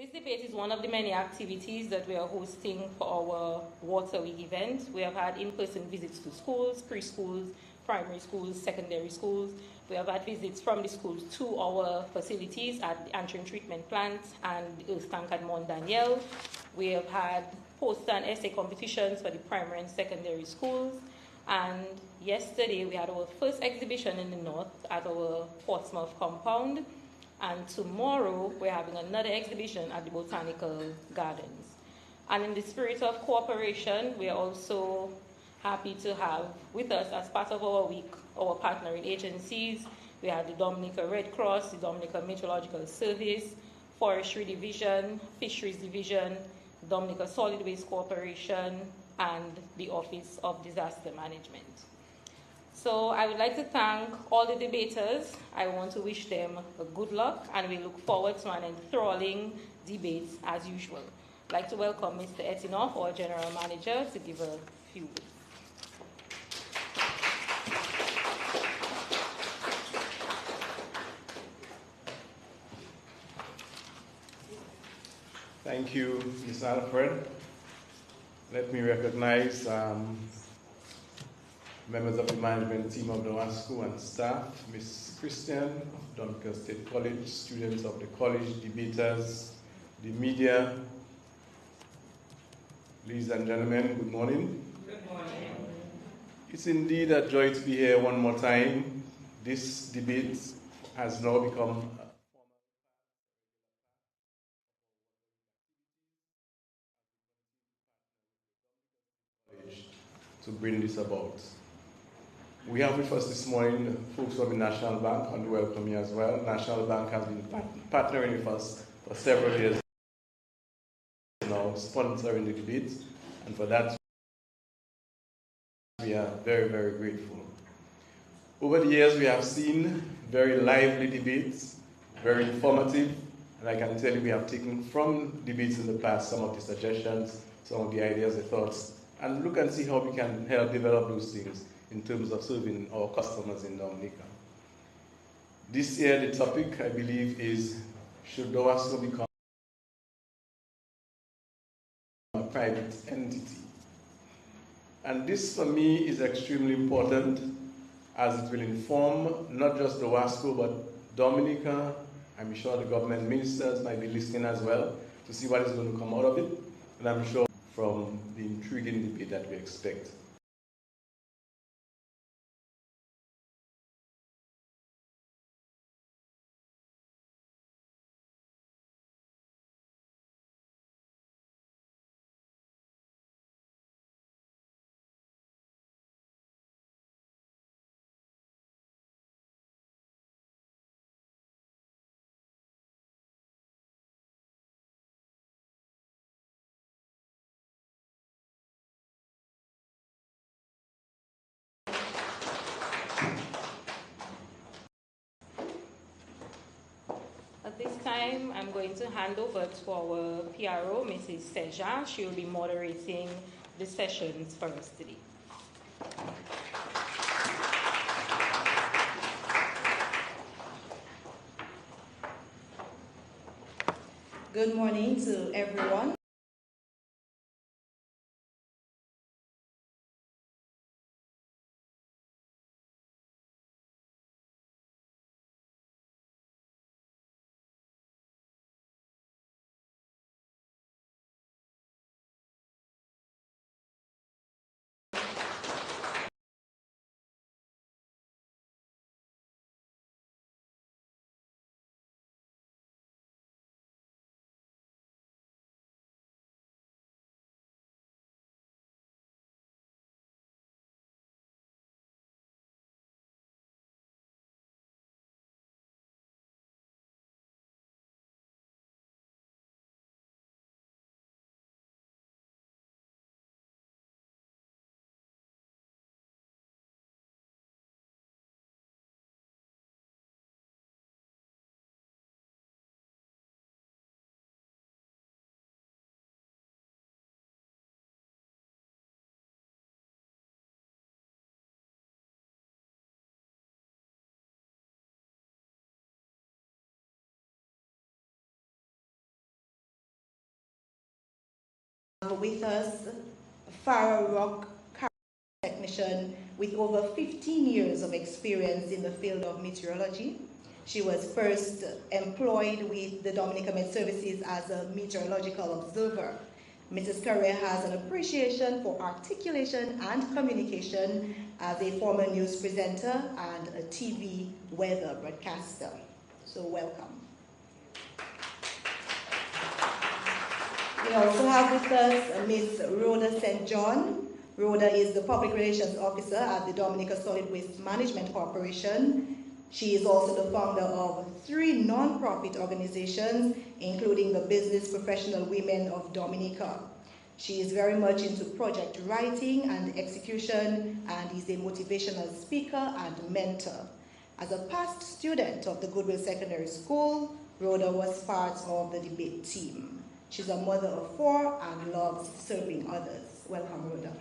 This debate is one of the many activities that we are hosting for our Water Week event. We have had in-person visits to schools, preschools, primary schools, secondary schools. We have had visits from the schools to our facilities at the Antrim Treatment Plant and the Earth Tank at Mount Daniel. We have had poster and essay competitions for the primary and secondary schools. And yesterday we had our first exhibition in the north at our Portsmouth compound. And tomorrow we're having another exhibition at the Botanical Gardens. And in the spirit of cooperation, we are also happy to have with us as part of our week, our partnering agencies. We have the Dominica Red Cross, the Dominica Meteorological Service, Forestry Division, Fisheries Division, Dominica Solid Waste Corporation, and the Office of Disaster Management. So I would like to thank all the debaters. I want to wish them good luck, and we look forward to an enthralling debate as usual. I'd like to welcome Mr. Etinoff, our General Manager, to give a few words. Thank you, Ms. Alfred. Let me recognize members of the management team of DOWASCO and staff, Ms. Christian of Dominica State College, students of the college, debaters, the media. Ladies and gentlemen, good morning. Good morning. It's indeed a joy to be here one more time. This debate has now become to bring this about. We have with us this morning folks from the National Bank, and we welcome you as well. National Bank has been partnering with us for several years now, sponsoring the debate, and for that we are very, very grateful. Over the years we have seen very lively debates, very informative, and I can tell you we have taken from debates in the past some of the suggestions, some of the ideas, the thoughts, and look and see how we can help develop those things in terms of serving our customers in Dominica. This year, the topic, I believe, is should DOWASCO become a private entity? And this, for me, is extremely important as it will inform not just DOWASCO, but Dominica. I'm sure the government ministers might be listening as well to see what is going to come out of it. And I'm sure from the intriguing debate that we expect. At this time, I'm going to hand over to our PRO, Mrs. Seja. She will be moderating the sessions for us today. Good morning to everyone. With us, Farah Rock technician with over 15 years of experience in the field of meteorology. She was first employed with the Dominica Met Services as a meteorological observer. Mrs. Correa has an appreciation for articulation and communication as a former news presenter and a TV weather broadcaster. So welcome. We also have with us Ms. Rhoda St. John. Rhoda is the Public Relations Officer at the Dominica Solid Waste Management Corporation. She is also the founder of 3 non-profit organizations, including the Business Professional Women of Dominica. She is very much into project writing and execution and is a motivational speaker and mentor. As a past student of the Goodwill Secondary School, Rhoda was part of the debate team. She's a mother of 4 and loves serving others. Welcome, Rhoda.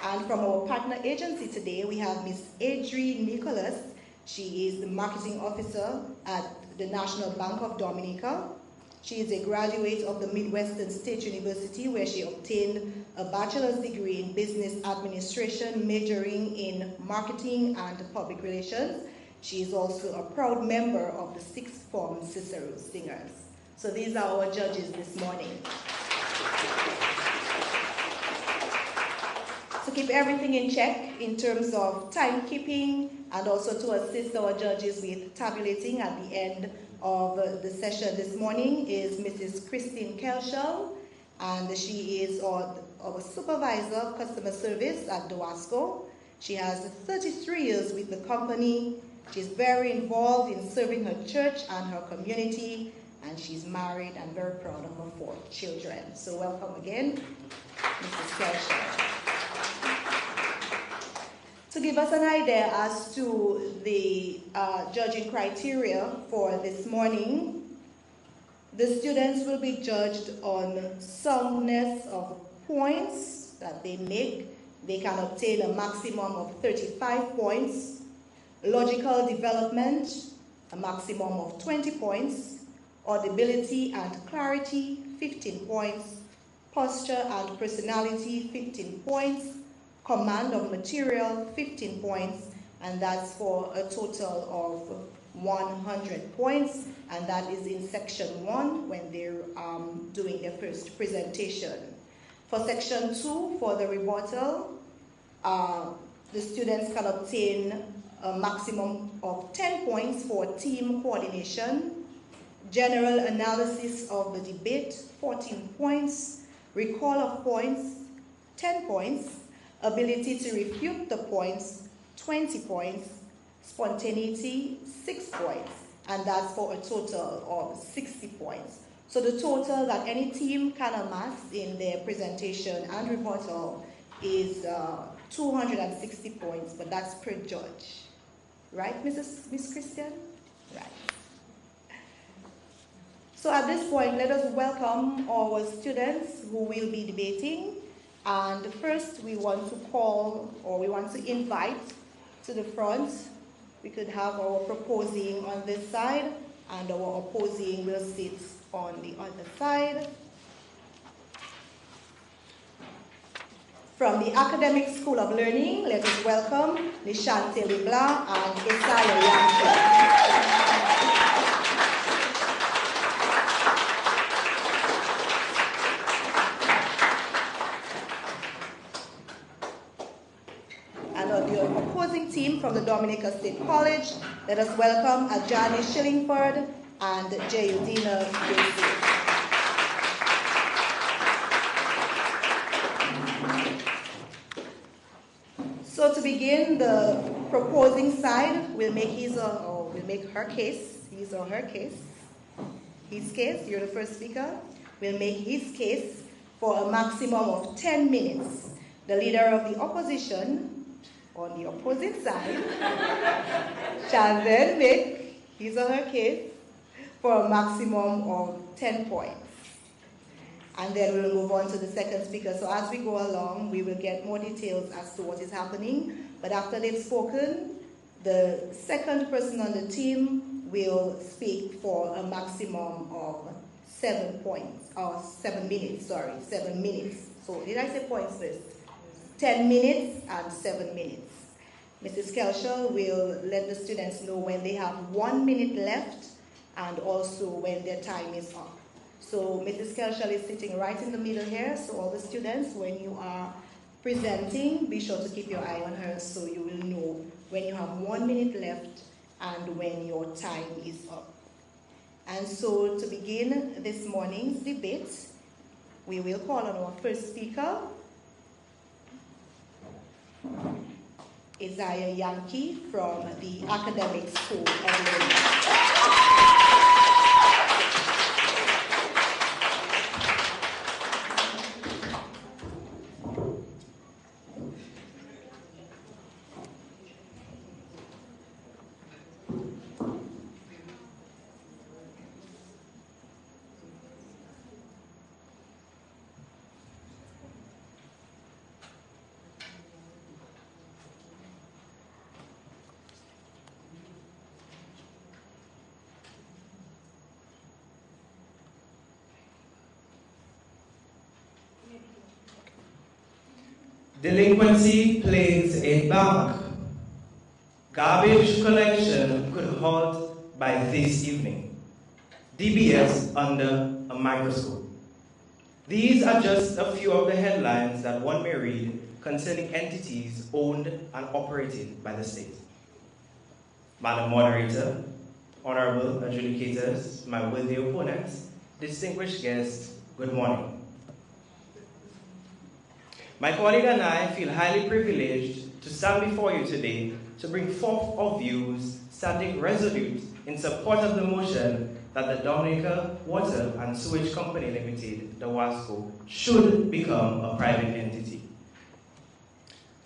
And from our partner agency today, we have Ms. Adri Nicholas. She is the marketing officer at the National Bank of Dominica. She is a graduate of the Midwestern State University, where she obtained a bachelor's degree in business administration, majoring in marketing and public relations. She is also a proud member of the 6th Form Cicero Singers. So these are our judges this morning. To keep everything in check in terms of timekeeping and also to assist our judges with tabulating at the end of the session this morning is Mrs. Christine Kelshell, and she is our supervisor of customer service at DOWASCO. She has 33 years with the company. She's very involved in serving her church and her community, and she's married and very proud of her 4 children. So welcome again, Mrs. Kelshell. To give us an idea as to the judging criteria for this morning, the students will be judged on soundness of points that they make. They can obtain a maximum of 35 points. Logical development, a maximum of 20 points. Audibility and clarity, 15 points. Posture and personality, 15 points. Command of material, 15 points, and that's for a total of 100 points, and that is in section 1 when they're doing their first presentation. For section 2, for the rebuttal, the students can obtain a maximum of 10 points for team coordination, general analysis of the debate, 14 points, recall of points, 10 points, ability to refute the points, 20 points, spontaneity, 6 points, and that's for a total of 60 points. So the total that any team can amass in their presentation and rebuttal is 260 points, but that's per judge. Right, Miss Christian? Right. So at this point, let us welcome our students who will be debating. And first, we want to invite to the front. We could have our proposing on this side, and our opposing will sit on the other side. From the Academic School of Learning, let us welcome Nishante Libla and Isaiah Yankee. Team from the Dominica State College, let us welcome Ajani Shillingford and Jayudina Yusuf. So to begin, the proposing side will make her case, his or her case. His case, you're the first speaker, will make his case for a maximum of 10 minutes. The leader of the opposition on the opposite side shall then make his or her case for a maximum of 10 points. And then we'll move on to the second speaker. So as we go along, we will get more details as to what is happening. But after they've spoken, the second person on the team will speak for a maximum of 7 minutes. So did I say points first? 10 minutes and 7 minutes. Mrs. Kelcher will let the students know when they have 1 minute left and also when their time is up. So Mrs. Kelcher is sitting right in the middle here, so all the students, when you are presenting, be sure to keep your eye on her so you will know when you have 1 minute left and when your time is up. And so to begin this morning's debate, we will call on our first speaker, Isaiah Yankee from the Academic School of Delinquency plagues a bank. Garbage collection could halt by this evening. DBS under a microscope. These are just a few of the headlines that one may read concerning entities owned and operated by the state. Madam Moderator, honorable adjudicators, my worthy opponents, distinguished guests, good morning. My colleague and I feel highly privileged to stand before you today to bring forth our views standing resolute in support of the motion that the Dominica Water and Sewage Company Limited, DOWASCO, should become a private entity.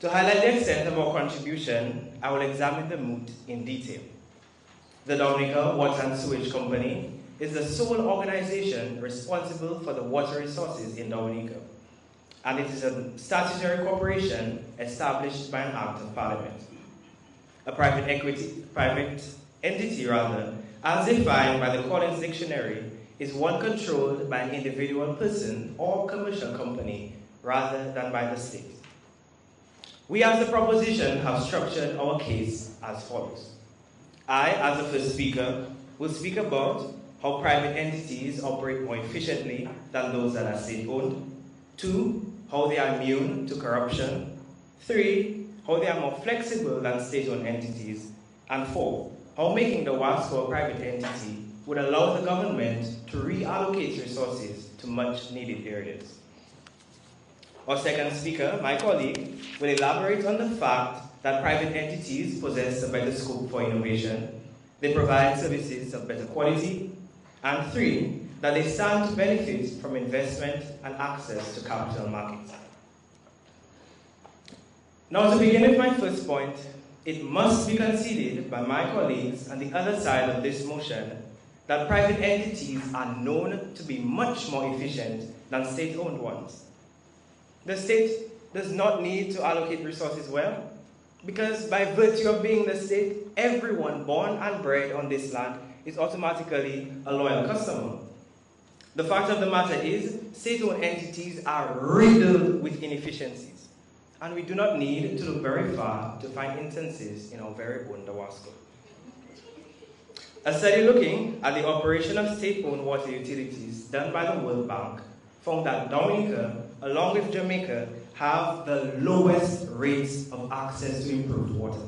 To highlight the extent of our contribution, I will examine the moot in detail. The Dominica Water and Sewage Company is the sole organization responsible for the water resources in Dominica, and it is a statutory corporation established by an act of parliament. A private entity, as defined by the Collins Dictionary, is one controlled by an individual person or commercial company rather than by the state. We as the proposition have structured our case as follows. I, as the first speaker, will speak about how private entities operate more efficiently than those that are state-owned. 2, how they are immune to corruption. 3, how they are more flexible than state-owned entities. And 4, how making the DOWASCO a private entity would allow the government to reallocate resources to much-needed areas. Our second speaker, my colleague, will elaborate on the fact that private entities possess a better scope for innovation. They provide services of better quality. And 3, that they stand to benefit from investment and access to capital markets. Now, to begin with my first point, it must be conceded by my colleagues on the other side of this motion that private entities are known to be much more efficient than state-owned ones. The state does not need to allocate resources well, because by virtue of being the state, everyone born and bred on this land is automatically a loyal customer. The fact of the matter is, state-owned entities are riddled with inefficiencies, and we do not need to look very far to find instances in our very own DOWASCO. A study looking at the operation of state-owned water utilities done by the World Bank found that Dominica, along with Jamaica, have the lowest rates of access to improved water.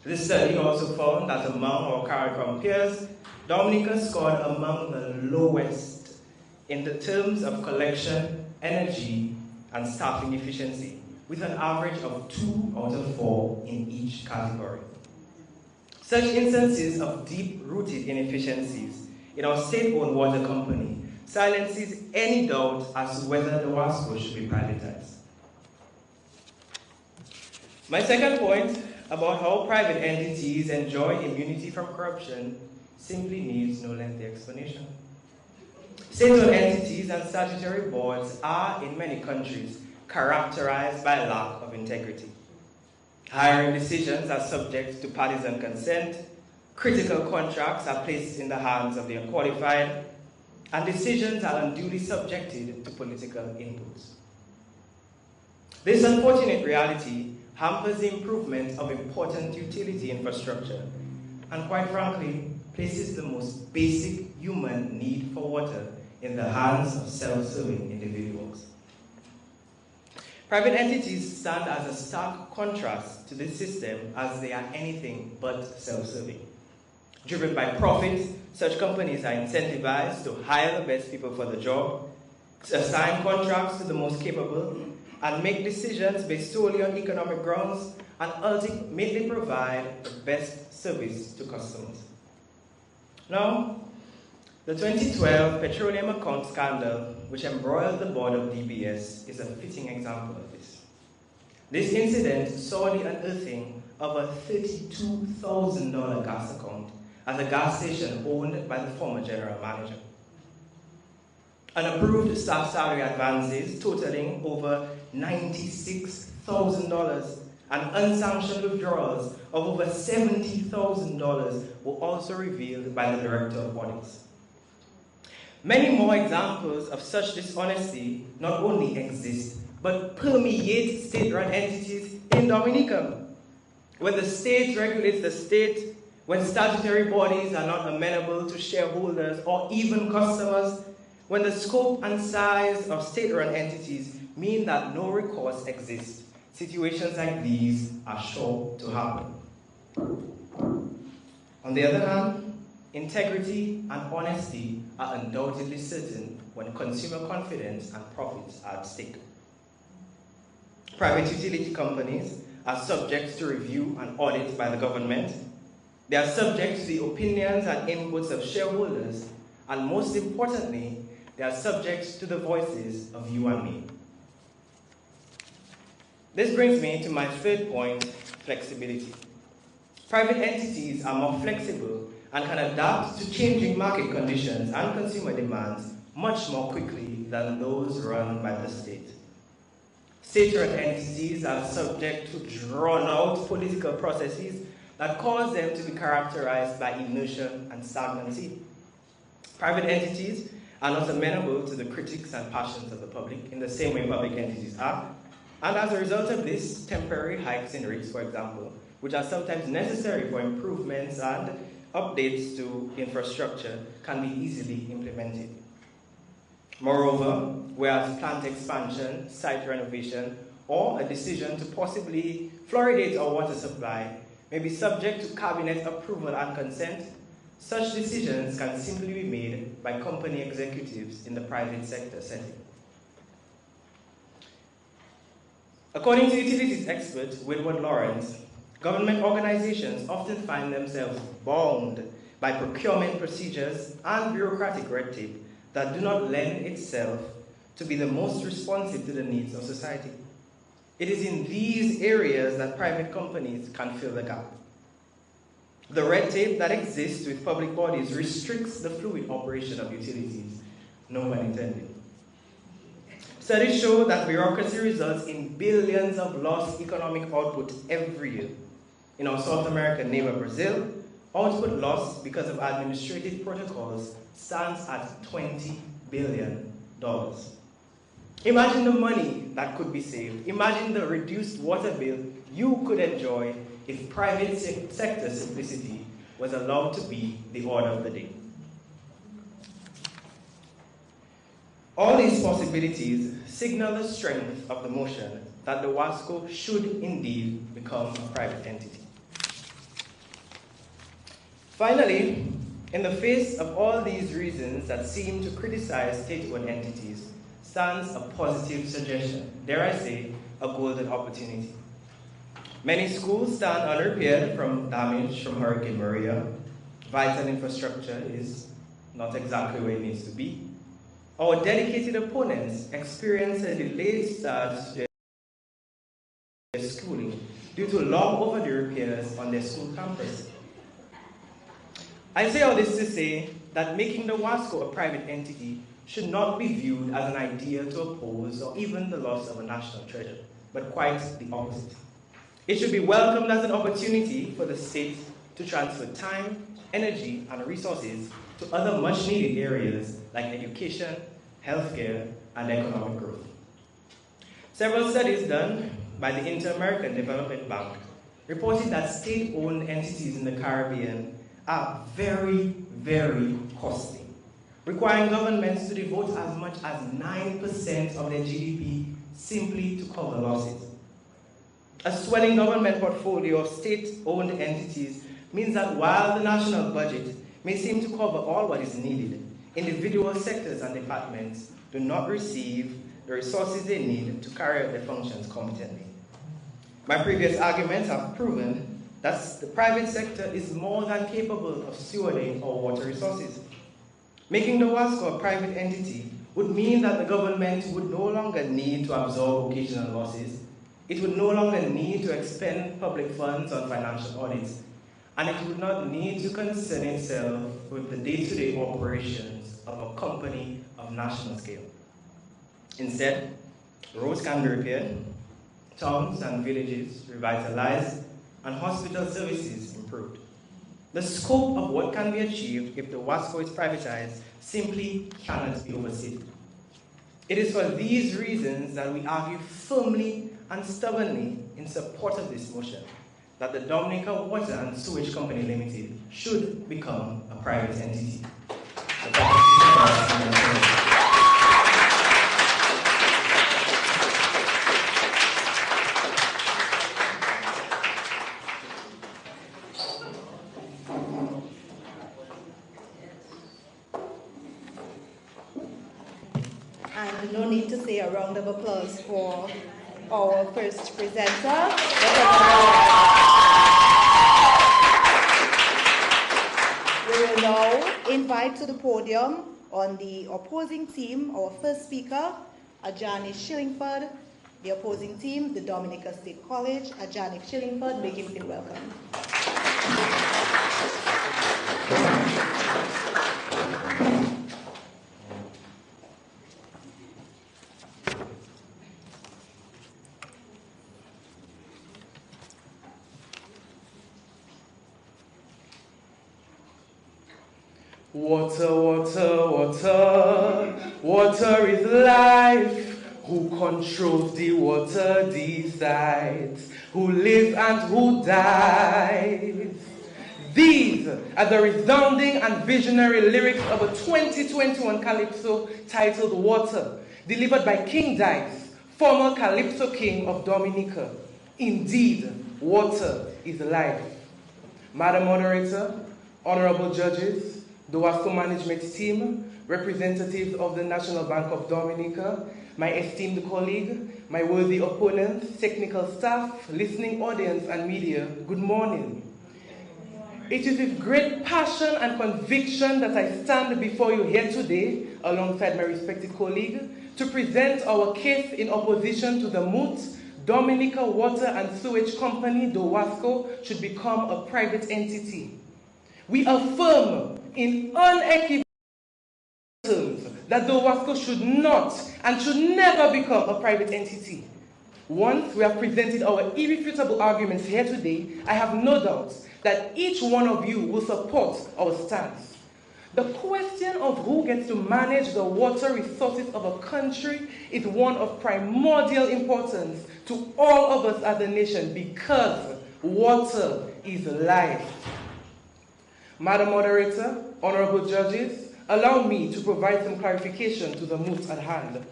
This study also found that among our CARICOM peers, Dominica scored among the lowest in the terms of collection, energy, and staffing efficiency, with an average of 2 out of 4 in each category. Such instances of deep-rooted inefficiencies in our state-owned water company silences any doubt as to whether the DOWASCO should be privatized. My second point about how private entities enjoy immunity from corruption simply needs no lengthy explanation. State-owned entities and statutory boards are, in many countries, characterized by lack of integrity. Hiring decisions are subject to partisan consent, critical contracts are placed in the hands of the unqualified, and decisions are unduly subjected to political inputs. This unfortunate reality hampers the improvement of important utility infrastructure and, quite frankly, places the most basic human need for water in the hands of self-serving individuals. Private entities stand as a stark contrast to this system, as they are anything but self-serving. Driven by profit, such companies are incentivized to hire the best people for the job, to assign contracts to the most capable, and make decisions based solely on economic grounds, and ultimately provide the best service to customers. Now, the 2012 petroleum account scandal, which embroiled the board of DBS, is a fitting example of this. This incident saw the unearthing of a $32,000 gas account at a gas station owned by the former general manager. Unapproved staff salary advances totaling over $96,000 and unsanctioned withdrawals of over $70,000 were also revealed by the Director of Audits. Many more examples of such dishonesty not only exist, but permeate state-run entities in Dominica. When the state regulates the state, when statutory bodies are not amenable to shareholders or even customers, when the scope and size of state-run entities mean that no recourse exists, situations like these are sure to happen. On the other hand, integrity and honesty are undoubtedly certain when consumer confidence and profits are at stake. Private utility companies are subject to review and audit by the government. They are subject to the opinions and inputs of shareholders, and most importantly, they are subject to the voices of you and me. This brings me to my third point, flexibility. Private entities are more flexible and can adapt to changing market conditions and consumer demands much more quickly than those run by the state. State-run entities are subject to drawn-out political processes that cause them to be characterized by inertia and stagnancy. Private entities are not amenable to the critics and passions of the public in the same way public entities are, and as a result of this, temporary hikes in rates, for example, which are sometimes necessary for improvements and updates to infrastructure, can be easily implemented. Moreover, whereas plant expansion, site renovation, or a decision to possibly fluoridate our water supply may be subject to cabinet approval and consent, such decisions can simply be made by company executives in the private sector setting. According to utilities expert Wilward Lawrence, government organizations often find themselves bound by procurement procedures and bureaucratic red tape that do not lend itself to be the most responsive to the needs of society. It is in these areas that private companies can fill the gap. The red tape that exists with public bodies restricts the fluid operation of utilities, no pun intended. Studies show that bureaucracy results in billions of lost economic output every year. In our South American neighbor Brazil, output loss because of administrative protocols stands at $20 billion. Imagine the money that could be saved. Imagine the reduced water bill you could enjoy if private sector simplicity was allowed to be the order of the day. All these possibilities signal the strength of the motion that the DOWASCO should indeed become a private entity. Finally, in the face of all these reasons that seem to criticize state-owned entities, stands a positive suggestion, dare I say, a golden opportunity. Many schools stand unrepaired from damage from Hurricane Maria. Vital infrastructure is not exactly where it needs to be. Our dedicated opponents experience a delayed start to their schooling due to long overdue repairs on their school campus. I say all this to say that making the DOWASCO a private entity should not be viewed as an idea to oppose or even the loss of a national treasure, but quite the opposite. It should be welcomed as an opportunity for the state to transfer time, energy, and resources to other much-needed areas like education, healthcare, and economic growth. Several studies done by the Inter-American Development Bank reported that state-owned entities in the Caribbean are very, very costly, requiring governments to devote as much as 9% of their GDP simply to cover losses. A swelling government portfolio of state-owned entities means that while the national budget may seem to cover all what is needed, individual sectors and departments do not receive the resources they need to carry out their functions competently. My previous arguments have proven that the private sector is more than capable of stewarding our water resources. Making DOWASCO a private entity would mean that the government would no longer need to absorb occasional losses, it would no longer need to expend public funds on financial audits, and it would not need to concern itself with the day-to-day operations of a company of national scale. Instead, roads can be repaired, towns and villages revitalized, and hospital services improved. The scope of what can be achieved if DOWASCO is privatized simply cannot be overstated. It is for these reasons that we argue firmly and stubbornly in support of this motion that the Dominica Water and Sewage Company Limited should become a private entity. And no need to say a round of applause for our first presenter. We will now invite to the podium on the opposing team our first speaker, Ajani Shillingford. The opposing team, the Dominica State College. Ajani Shillingford, make him feel welcome. Water, water, water, water is life. Who controls the water decides who lives and who dies. These are the resounding and visionary lyrics of a 2021 Calypso titled Water, delivered by King Dice, former Calypso King of Dominica. Indeed, water is life. Madam Moderator, honorable judges, DOWASCO management team, representatives of the National Bank of Dominica, my esteemed colleague, my worthy opponents, technical staff, listening audience, and media, good morning. It is with great passion and conviction that I stand before you here today, alongside my respected colleague, to present our case in opposition to the moot Dominica Water and Sewage Company, DOWASCO, should become a private entity. We affirm in unequivocal terms that DOWASCO should not and should never become a private entity. Once we have presented our irrefutable arguments here today, I have no doubt that each one of you will support our stance. The question of who gets to manage the water resources of a country is one of primordial importance to all of us as a nation because water is life. Madam Moderator, honorable judges, allow me to provide some clarification to the moot at hand.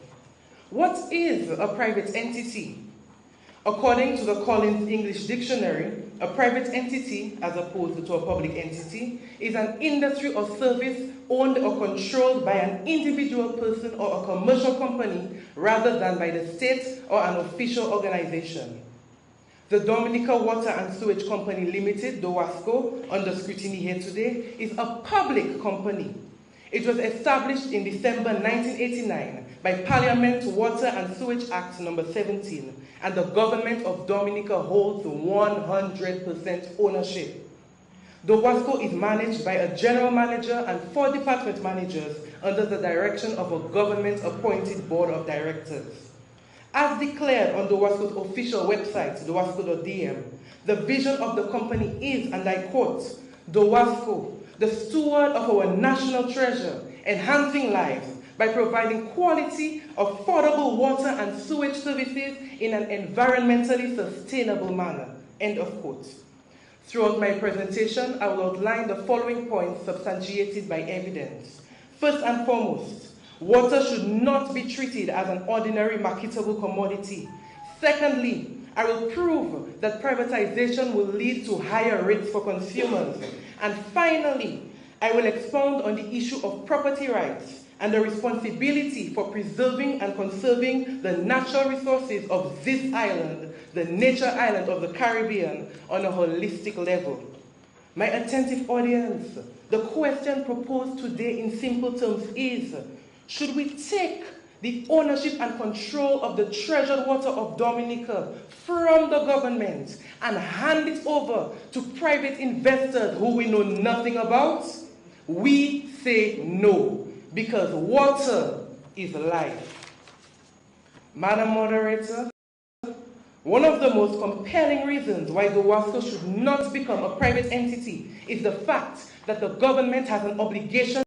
What is a private entity? According to the Collins English Dictionary, a private entity, as opposed to a public entity, is an industry or service owned or controlled by an individual person or a commercial company rather than by the state or an official organization. The Dominica Water and Sewage Company Limited, DOWASCO, under scrutiny here today, is a public company. It was established in December 1989 by Parliament Water and Sewage Act No. 17, and the government of Dominica holds 100% ownership. DOWASCO is managed by a general manager and 4 department managers under the direction of a government-appointed board of directors. As declared on DOWASCO's official website, dowasco.dm, the vision of the company is, and I quote, DOWASCO, the steward of our national treasure, enhancing lives by providing quality, affordable water and sewage services in an environmentally sustainable manner. End of quote. Throughout my presentation, I will outline the following points substantiated by evidence. First and foremost, water should not be treated as an ordinary marketable commodity. Secondly, I will prove that privatization will lead to higher rates for consumers. And finally, I will expound on the issue of property rights and the responsibility for preserving and conserving the natural resources of this island, the nature island of the Caribbean, on a holistic level. My attentive audience, the question proposed today in simple terms is, should we take the ownership and control of the treasured water of Dominica from the government and hand it over to private investors who we know nothing about? We say no, because water is life. Madam Moderator, one of the most compelling reasons why DOWASCO should not become a private entity is the fact that the government has an obligation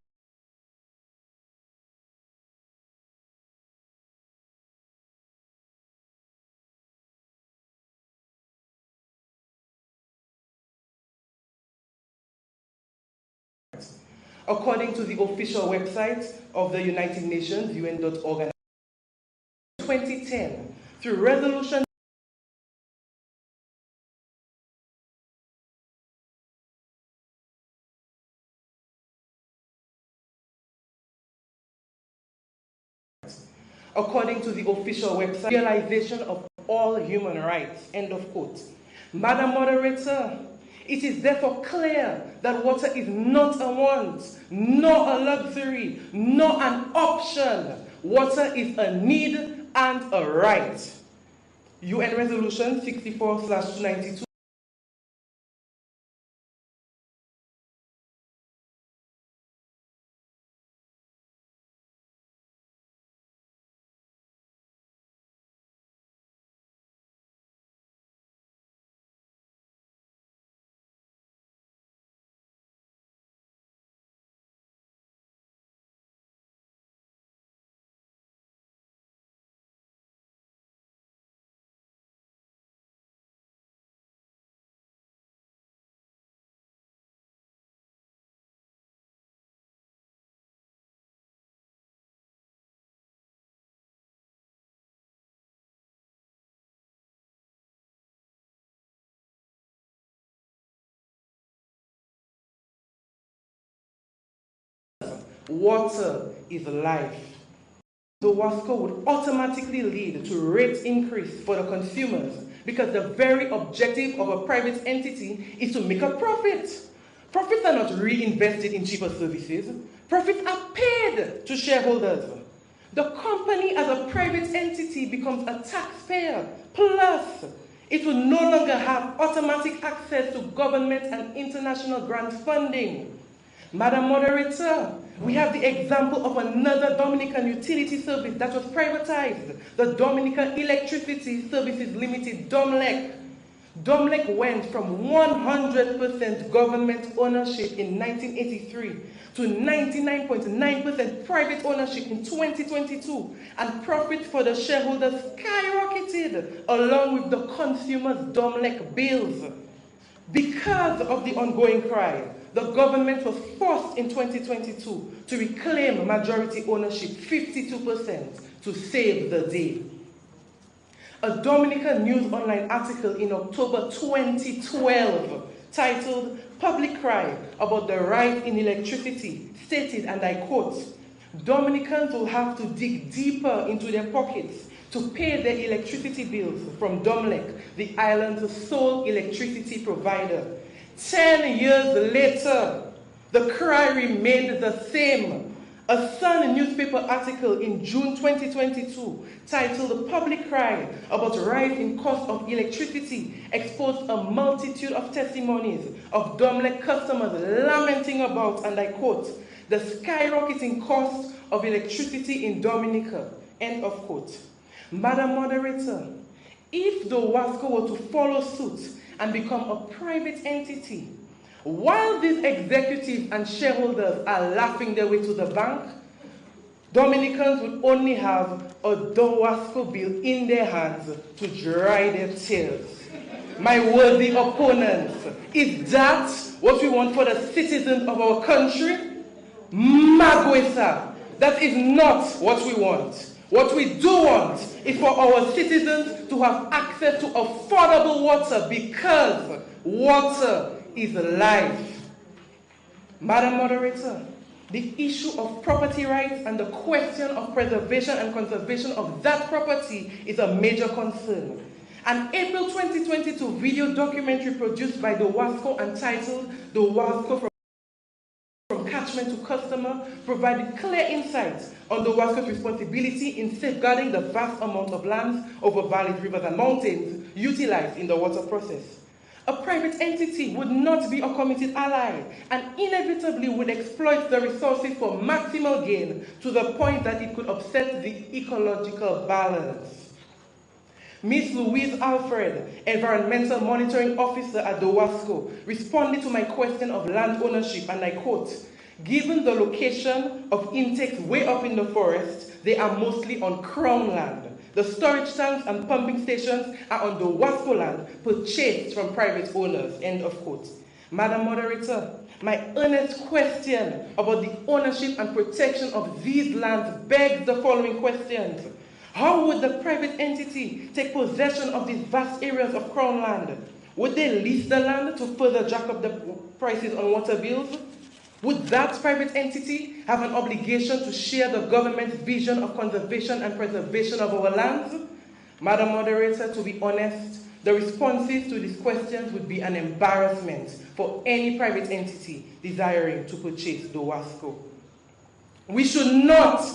according to the official website of the United Nations, UN.org, 2010, through resolution according to the official website, realization of all human rights, end of quote. Madam Moderator, it is therefore clear that water is not a want, nor a luxury, nor an option. Water is a need and a right. UN Resolution 64/292. Water is life. DOWASCO would automatically lead to rate increase for the consumers because the very objective of a private entity is to make a profit. Profits are not reinvested in cheaper services. Profits are paid to shareholders. The company as a private entity becomes a taxpayer. Plus, it will no longer have automatic access to government and international grant funding. Madam Moderator, we have the example of another Dominican utility service that was privatized, the Dominican Electricity Services Limited, DOMLEC. DOMLEC went from 100% government ownership in 1983 to 99.9% private ownership in 2022, and profits for the shareholders skyrocketed along with the consumers' DOMLEC bills. Because of the ongoing cry, the government was forced in 2022 to reclaim majority ownership, 52%, to save the day. A Dominican News Online article in October 2012 titled "Public Cry About the Rise in Electricity" stated, and I quote, "Dominicans will have to dig deeper into their pockets to pay their electricity bills from DOMLEC, the island's sole electricity provider." 10 years later, the cry remained the same. A Sun newspaper article in June 2022 titled "Public Cry About Rise in Cost of Electricity" exposed a multitude of testimonies of DOMLEC customers lamenting about, and I quote, "the skyrocketing cost of electricity in Dominica," end of quote. Madam Moderator, if DOWASCO were to follow suit and become a private entity, While these executives and shareholders are laughing their way to the bank, Dominicans would only have a DOWASCO bill in their hands to dry their tears. My worthy opponents, is that what we want for the citizens of our country? Magwesa, that is not what we want. What we do want is for our citizens to have access to affordable water, because water is life. Madam Moderator, the issue of property rights and the question of preservation and conservation of that property is a major concern. An April 2022 video documentary produced by DOWASCO entitled DOWASCO from Catchment to Customer provided clear insights on DOWASCO's responsibility in safeguarding the vast amount of lands over valleys, rivers, and mountains utilized in the water process. A private entity would not be a committed ally and inevitably would exploit the resources for maximal gain to the point that it could upset the ecological balance. Ms. Louise Alfred, Environmental Monitoring Officer at DOWASCO, responded to my question of land ownership, and I quote, "Given the location of intakes way up in the forest, they are mostly on Crown land. The storage tanks and pumping stations are on DOWASCO land purchased from private owners," end of quote. Madam Moderator, my earnest question about the ownership and protection of these lands begs the following questions. How would the private entity take possession of these vast areas of Crown land? Would they lease the land to further jack up the prices on water bills? Would that private entity have an obligation to share the government's vision of conservation and preservation of our lands? Madam Moderator, to be honest, the responses to these questions would be an embarrassment for any private entity desiring to purchase DOWASCO. We should not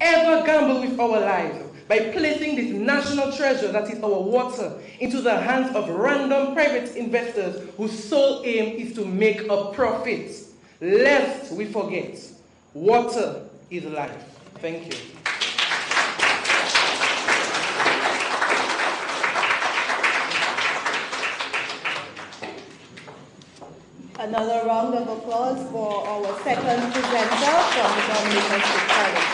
ever gamble with our lives by placing this national treasure that is our water into the hands of random private investors whose sole aim is to make a profit. Lest we forget, water is life. Thank you. Another round of applause for our second presenter from the Dominican State College.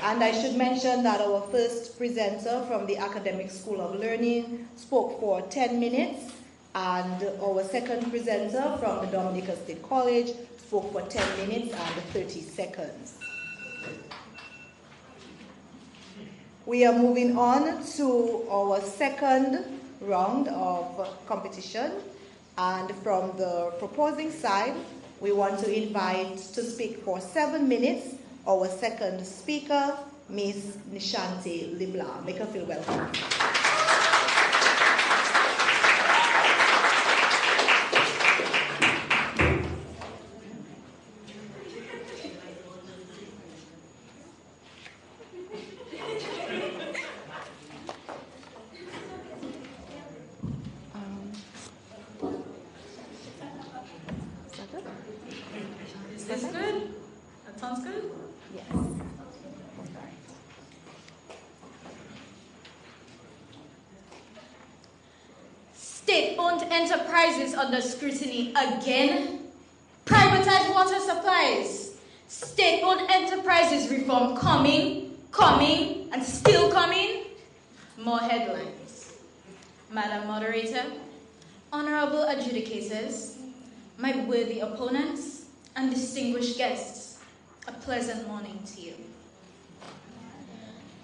And I should mention that our first presenter from the Academic School of Learning spoke for 10 minutes, and our second presenter from the Dominican State College spoke for 10 minutes and 30 seconds. We are moving on to our second round of competition, and from the proposing side, we want to invite to speak for 7 minutes our second speaker, Ms. Nishanti Libla. Make her feel welcome. Is this good? That sounds good? Yes. State-owned enterprises under scrutiny again. Privatized water supplies. State-owned enterprises reform coming, and still coming. More headlines. Madam Moderator, honorable adjudicators, my worthy opponents, and distinguished guests, a pleasant morning to you.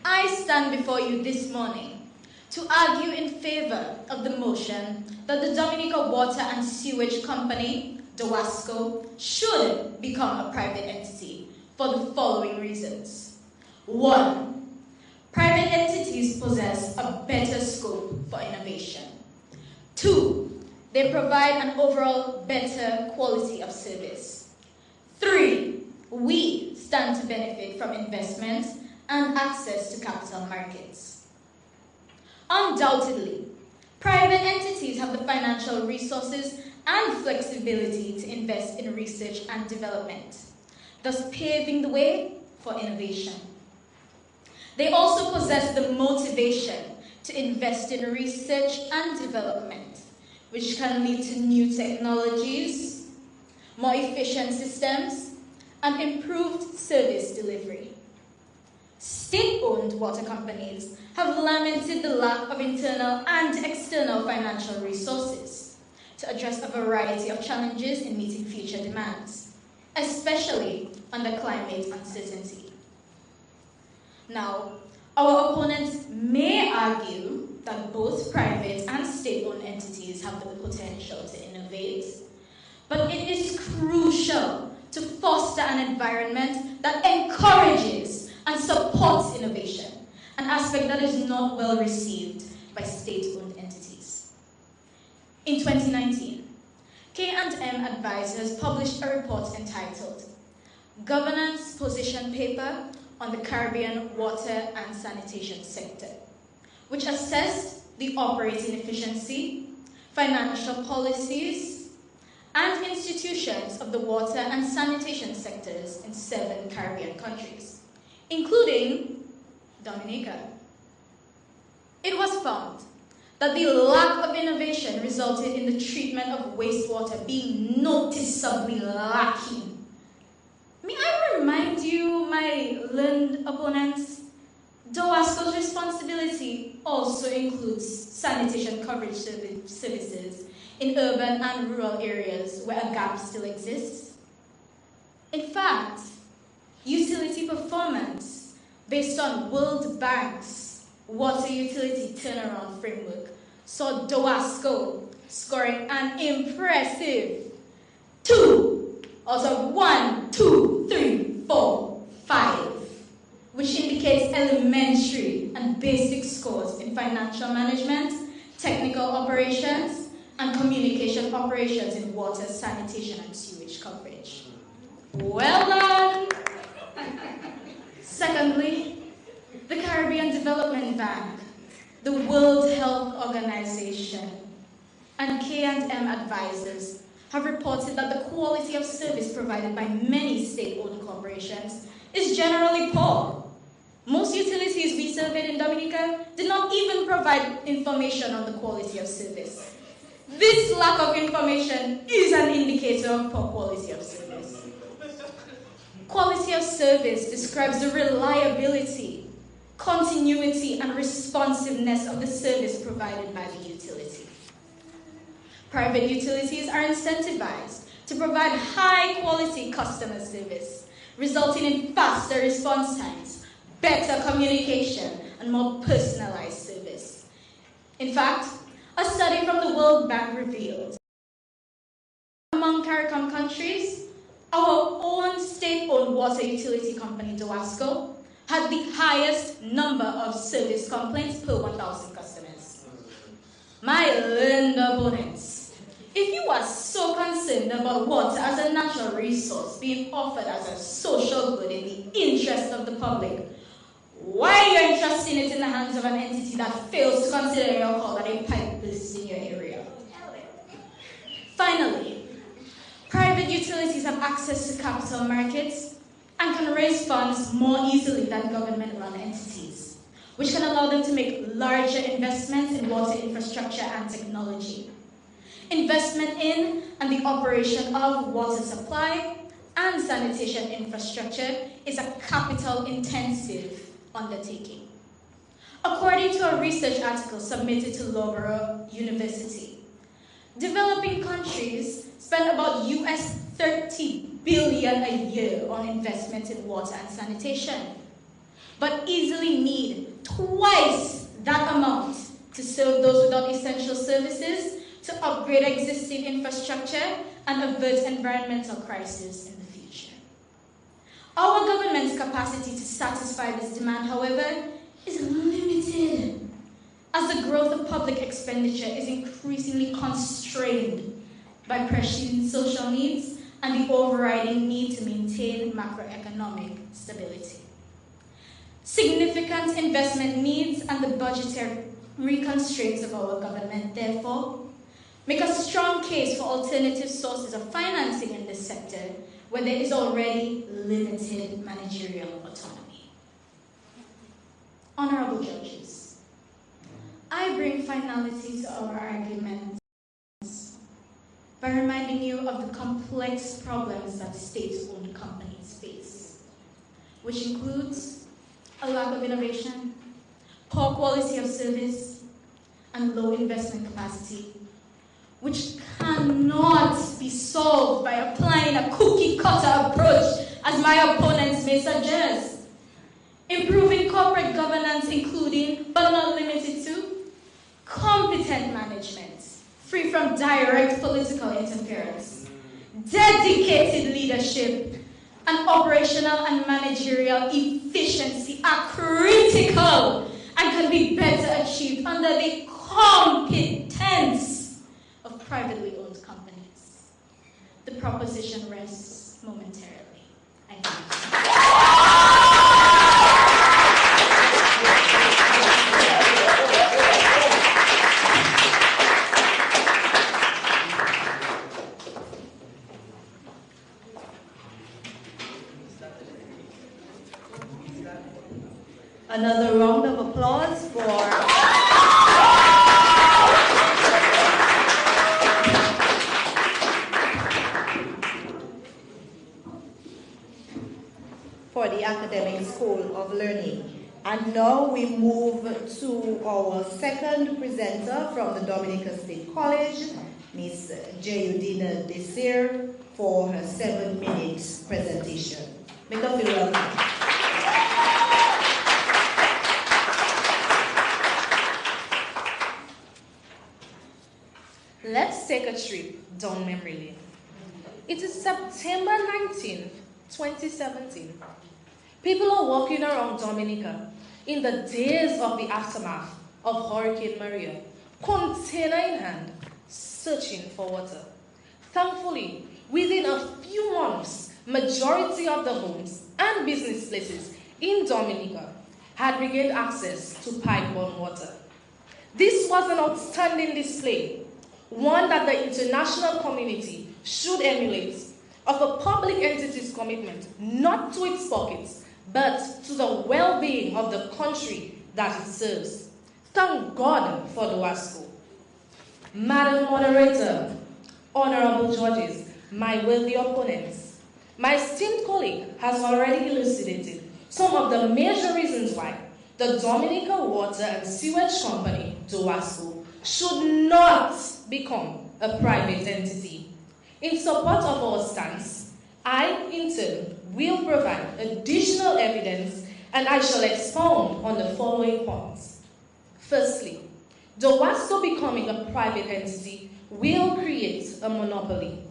I stand before you this morning to argue in favor of the motion that the Dominica Water and Sewage Company, DOWASCO, should become a private entity for the following reasons. 1. Private entities possess a better scope for innovation. 2. They provide an overall better quality of service. 3. We stand to benefit from investment and access to capital markets. Undoubtedly, private entities have the financial resources and flexibility to invest in research and development, thus paving the way for innovation. They also possess the motivation to invest in research and development, which can lead to new technologies, more efficient systems, and improved service delivery. State-owned water companies have lamented the lack of internal and external financial resources to address a variety of challenges in meeting future demands, especially under climate uncertainty. Now, our opponents may argue that both private and state-owned entities have the potential to innovate, but it is crucial to foster an environment that encourages and supports innovation, an aspect that is not well received by state-owned entities. In 2019, K&M Advisors published a report entitled Governance Position Paper on the Caribbean Water and Sanitation Sector, which assessed the operating efficiency, financial policies, and institutions of the water and sanitation sectors in 7 Caribbean countries, including Dominica. It was found that the lack of innovation resulted in the treatment of wastewater being noticeably lacking. May I remind you, my learned opponents, DOWASCO's responsibility also includes sanitation coverage services in urban and rural areas where a gap still exists. In fact, utility performance based on World Bank's water utility turnaround framework saw DOWASCO scoring an impressive 2 out of 1, 2, 3, 4, 5, which indicates elementary and basic scores in financial management, technical operations, and communication operations in water, sanitation, and sewage coverage. Well done! Secondly, the Caribbean Development Bank, the World Health Organization, and K&M Advisors have reported that the quality of service provided by many state-owned corporations is generally poor. Most utilities we surveyed in Dominica did not even provide information on the quality of service. This lack of information is an indicator of poor quality of service. Quality of service describes the reliability, continuity, and responsiveness of the service provided by the utility. Private utilities are incentivized to provide high-quality customer service, resulting in faster response times, better communication, and more personalized service. In fact, a study from the World Bank revealed among CARICOM countries, our own state-owned water utility company, DOWASCO, had the highest number of service complaints per 1,000 customers. My learned opponents, if you are so concerned about water as a natural resource being offered as a social good in the interest of the public, why are you entrusting it in the hands of an entity that fails to consider your call that a pipe bursts in your area? Finally, private utilities have access to capital markets and can raise funds more easily than government-run entities, which can allow them to make larger investments in water infrastructure and technology. Investment in and the operation of water supply and sanitation infrastructure is a capital-intensive undertaking. According to a research article submitted to Loughborough University, developing countries spend about US $30 billion a year on investment in water and sanitation, but easily need twice that amount to serve those without essential services, to upgrade existing infrastructure, and avert environmental crises in the future. Our government's capacity to satisfy this demand, however, is limited, as the growth of public expenditure is increasingly constrained by pressing social needs and the overriding need to maintain macroeconomic stability. Significant investment needs and the budgetary constraints of our government, therefore, make a strong case for alternative sources of financing in this sector where there is already limited managerial autonomy. Honorable judges, I bring finality to our argument by reminding you of the complex problems that state-owned companies face, which includes a lack of innovation, poor quality of service, and low investment capacity, which cannot be solved by applying a cookie-cutter approach, as my opponents may suggest. Improving corporate governance, including, but not limited to, competent management, free from direct political interference, dedicated leadership, and operational and managerial efficiency are critical and can be better achieved under the competence of privately owned companies. The proposition rests momentarily. I thank you. Another round of applause for the Academic School of Learning. And now we move to our second presenter from the Dominica State College, Ms. Jayudina Desir, for her 7-minute presentation. Make her feel welcome. Let's take a trip down memory lane. It is September 19th, 2017. People are walking around Dominica in the days of the aftermath of Hurricane Maria, container in hand, searching for water. Thankfully, within a few months, majority of the homes and business places in Dominica had regained access to pipe-borne water. This was an outstanding display, one that the international community should emulate, of a public entity's commitment not to its pockets, but to the well-being of the country that it serves. Thank God for DOWASCO. Madam Moderator, honorable judges, my worthy opponents, my esteemed colleague has already elucidated some of the major reasons why the Dominica Water and Sewage Company, DOWASCO, should not become a private entity. In support of our stance, I, in turn, will provide additional evidence and I shall expound on the following points. Firstly, DOWASCO becoming a private entity will create a monopoly.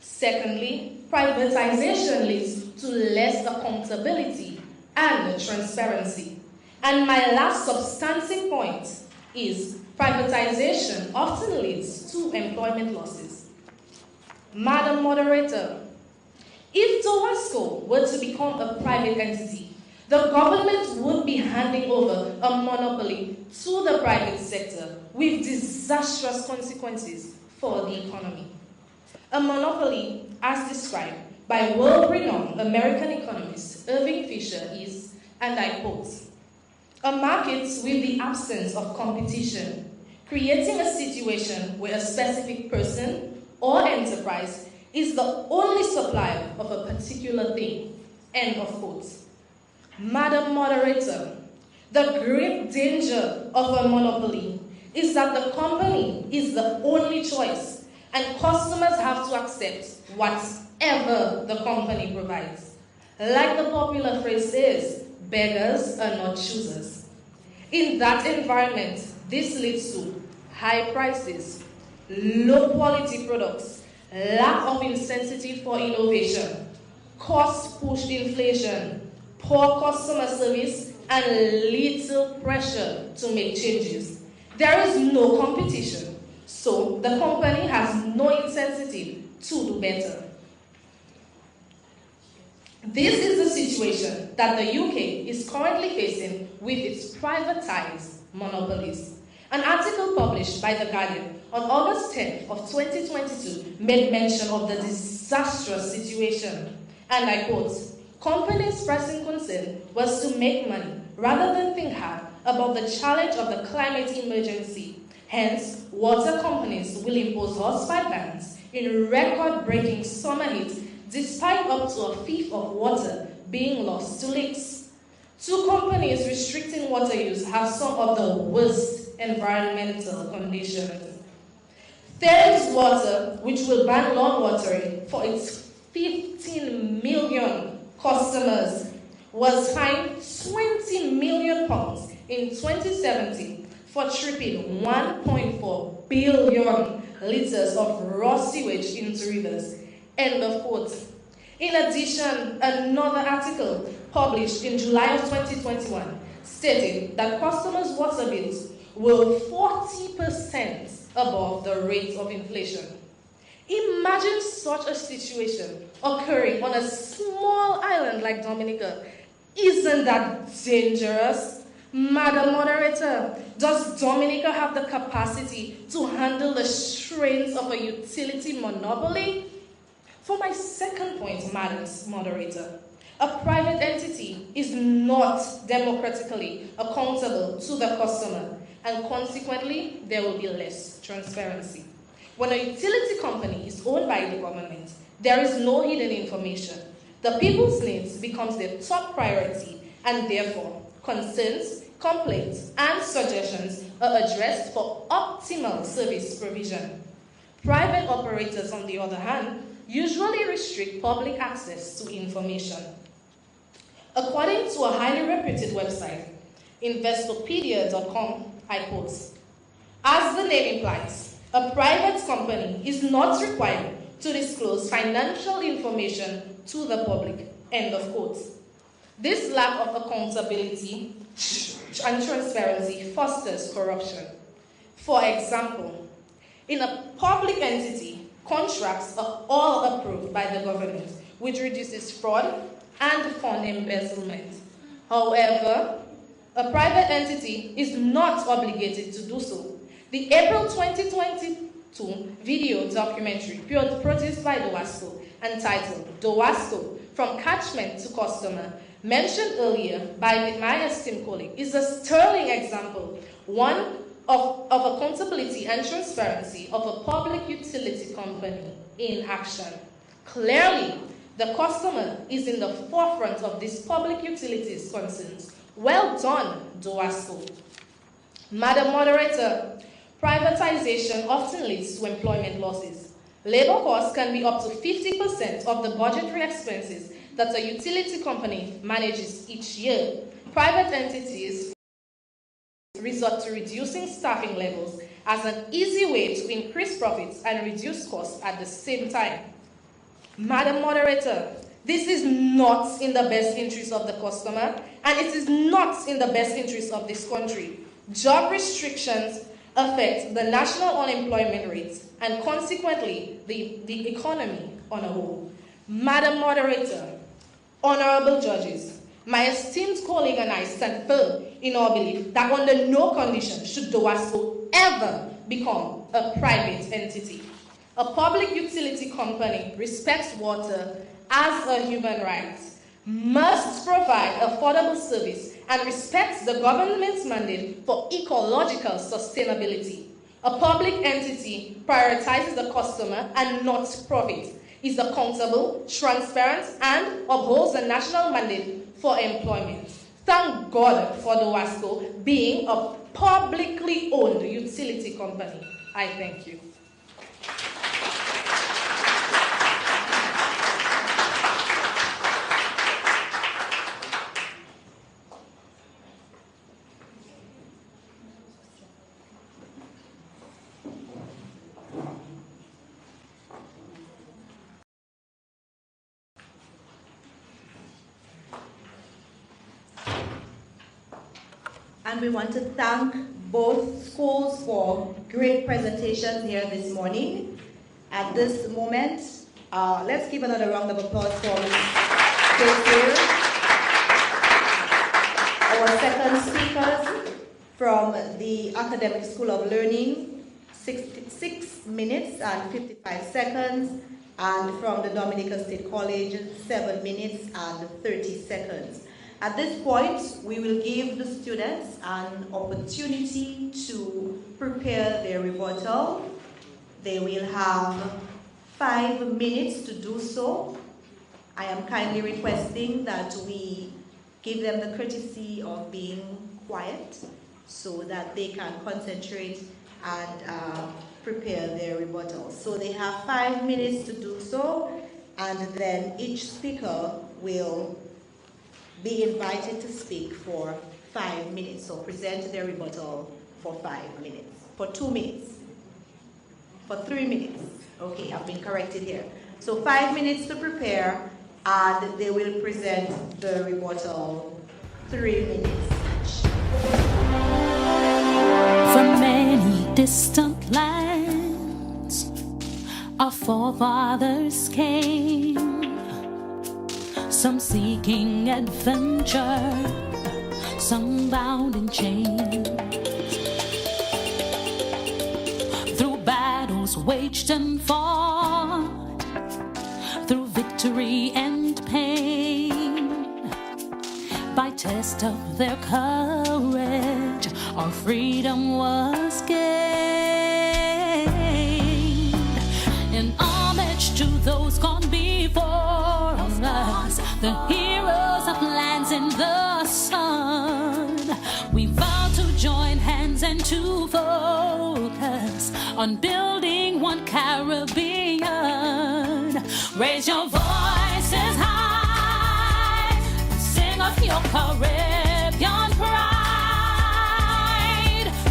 Secondly, privatization leads to less accountability and transparency. And my last substantive point is privatization often leads to employment losses. Madam Moderator, if DOWASCO were to become a private entity, the government would be handing over a monopoly to the private sector with disastrous consequences for the economy. A monopoly, as described by world-renowned American economist Irving Fisher, is, and I quote, a market with the absence of competition, creating a situation where a specific person or enterprise is the only supplier of a particular thing, end of quote. Madam Moderator, the great danger of a monopoly is that the company is the only choice and customers have to accept whatever the company provides. Like the popular phrase says, beggars are not choosers. In that environment, this leads to high prices, low quality products, lack of incentive for innovation, cost-pushed inflation, poor customer service, and little pressure to make changes. There is no competition, so the company has no incentive to do better. This is the situation that the UK is currently facing with its privatized monopolies. An article published by The Guardian on August 10th of 2022 made mention of the disastrous situation, and I quote, companies' pressing concern was to make money rather than think hard about the challenge of the climate emergency, Hence, water companies will impose hosepipe bans in record-breaking summer heat, despite up to a fifth of water being lost to lakes. Two companies restricting water use have some of the worst environmental conditions. Thames Water, which will ban lawn watering for its 15 million customers, was fined £20 million in 2017 for tripping 1.4 billion litres of raw sewage into rivers. End of quote. In addition, another article published in July of 2021 stated that customers' water bills were 40% above the rate of inflation. Imagine such a situation occurring on a small island like Dominica. Isn't that dangerous? Madam Moderator, does Dominica have the capacity to handle the strains of a utility monopoly? For my second point, Madam Moderator, a private entity is not democratically accountable to the customer, and consequently, there will be less transparency. When a utility company is owned by the government, there is no hidden information. The people's needs becomes their top priority, and therefore, concerns, complaints, and suggestions are addressed for optimal service provision. Private operators, on the other hand, usually restrict public access to information. According to a highly reputed website, Investopedia.com, I quote, "As the name implies, a private company is not required to disclose financial information to the public." End of quote. This lack of accountability and transparency fosters corruption. For example, in a public entity, contracts are all approved by the government, which reduces fraud and fund embezzlement. However, a private entity is not obligated to do so. The April 2022 video documentary produced by DOWASCO, entitled DOWASCO, From Catchment to Customer, mentioned earlier by my esteemed colleague, is a sterling example, one of accountability and transparency of a public utility company in action. Clearly, the customer is in the forefront of these public utilities concerns. Well done, DOWASCO. Madam Moderator, privatization often leads to employment losses. Labor costs can be up to 50% of the budgetary expenses that a utility company manages each year. Private entities resort to reducing staffing levels as an easy way to increase profits and reduce costs at the same time. Madam Moderator, this is not in the best interest of the customer, and it is not in the best interest of this country. Job restrictions affect the national unemployment rate and consequently the economy on a whole. Madam Moderator, honorable judges, my esteemed colleague and I stand firm in our belief that under no condition should DOWASCO ever become a private entity. A public utility company respects water as a human right, must provide affordable service, and respects the government's mandate for ecological sustainability. A public entity prioritizes the customer and not profit, is accountable, transparent, and upholds the national mandate for employment. Thank God for DOWASCO being a publicly owned utility company. I thank you. And we want to thank both schools for great presentations here this morning. At this moment, let's give another round of applause for Ms. Casey, our second speakers from the Academic School of Learning, 6 minutes and 55 seconds, and from the Dominica State College, 7 minutes and 30 seconds. At this point, we will give the students an opportunity to prepare their rebuttal. They will have 5 minutes to do so. I am kindly requesting that we give them the courtesy of being quiet so that they can concentrate and prepare their rebuttals. So they have 5 minutes to do so, and then each speaker will be invited to speak for 5 minutes. So present their rebuttal for 5 minutes, for 2 minutes, for 3 minutes. Okay, I've been corrected here. So 5 minutes to prepare, and they will present the rebuttal 3 minutes each. From many distant lands, our forefathers came, some seeking adventure, some bound in chains. Through battles waged and fought, through victory and pain, by test of their courage, our freedom was gained. In homage to those gone before us, the heroes of lands in the sun, we vow to join hands and to focus on building one Caribbean. Raise your voices high, sing of your Caribbean pride.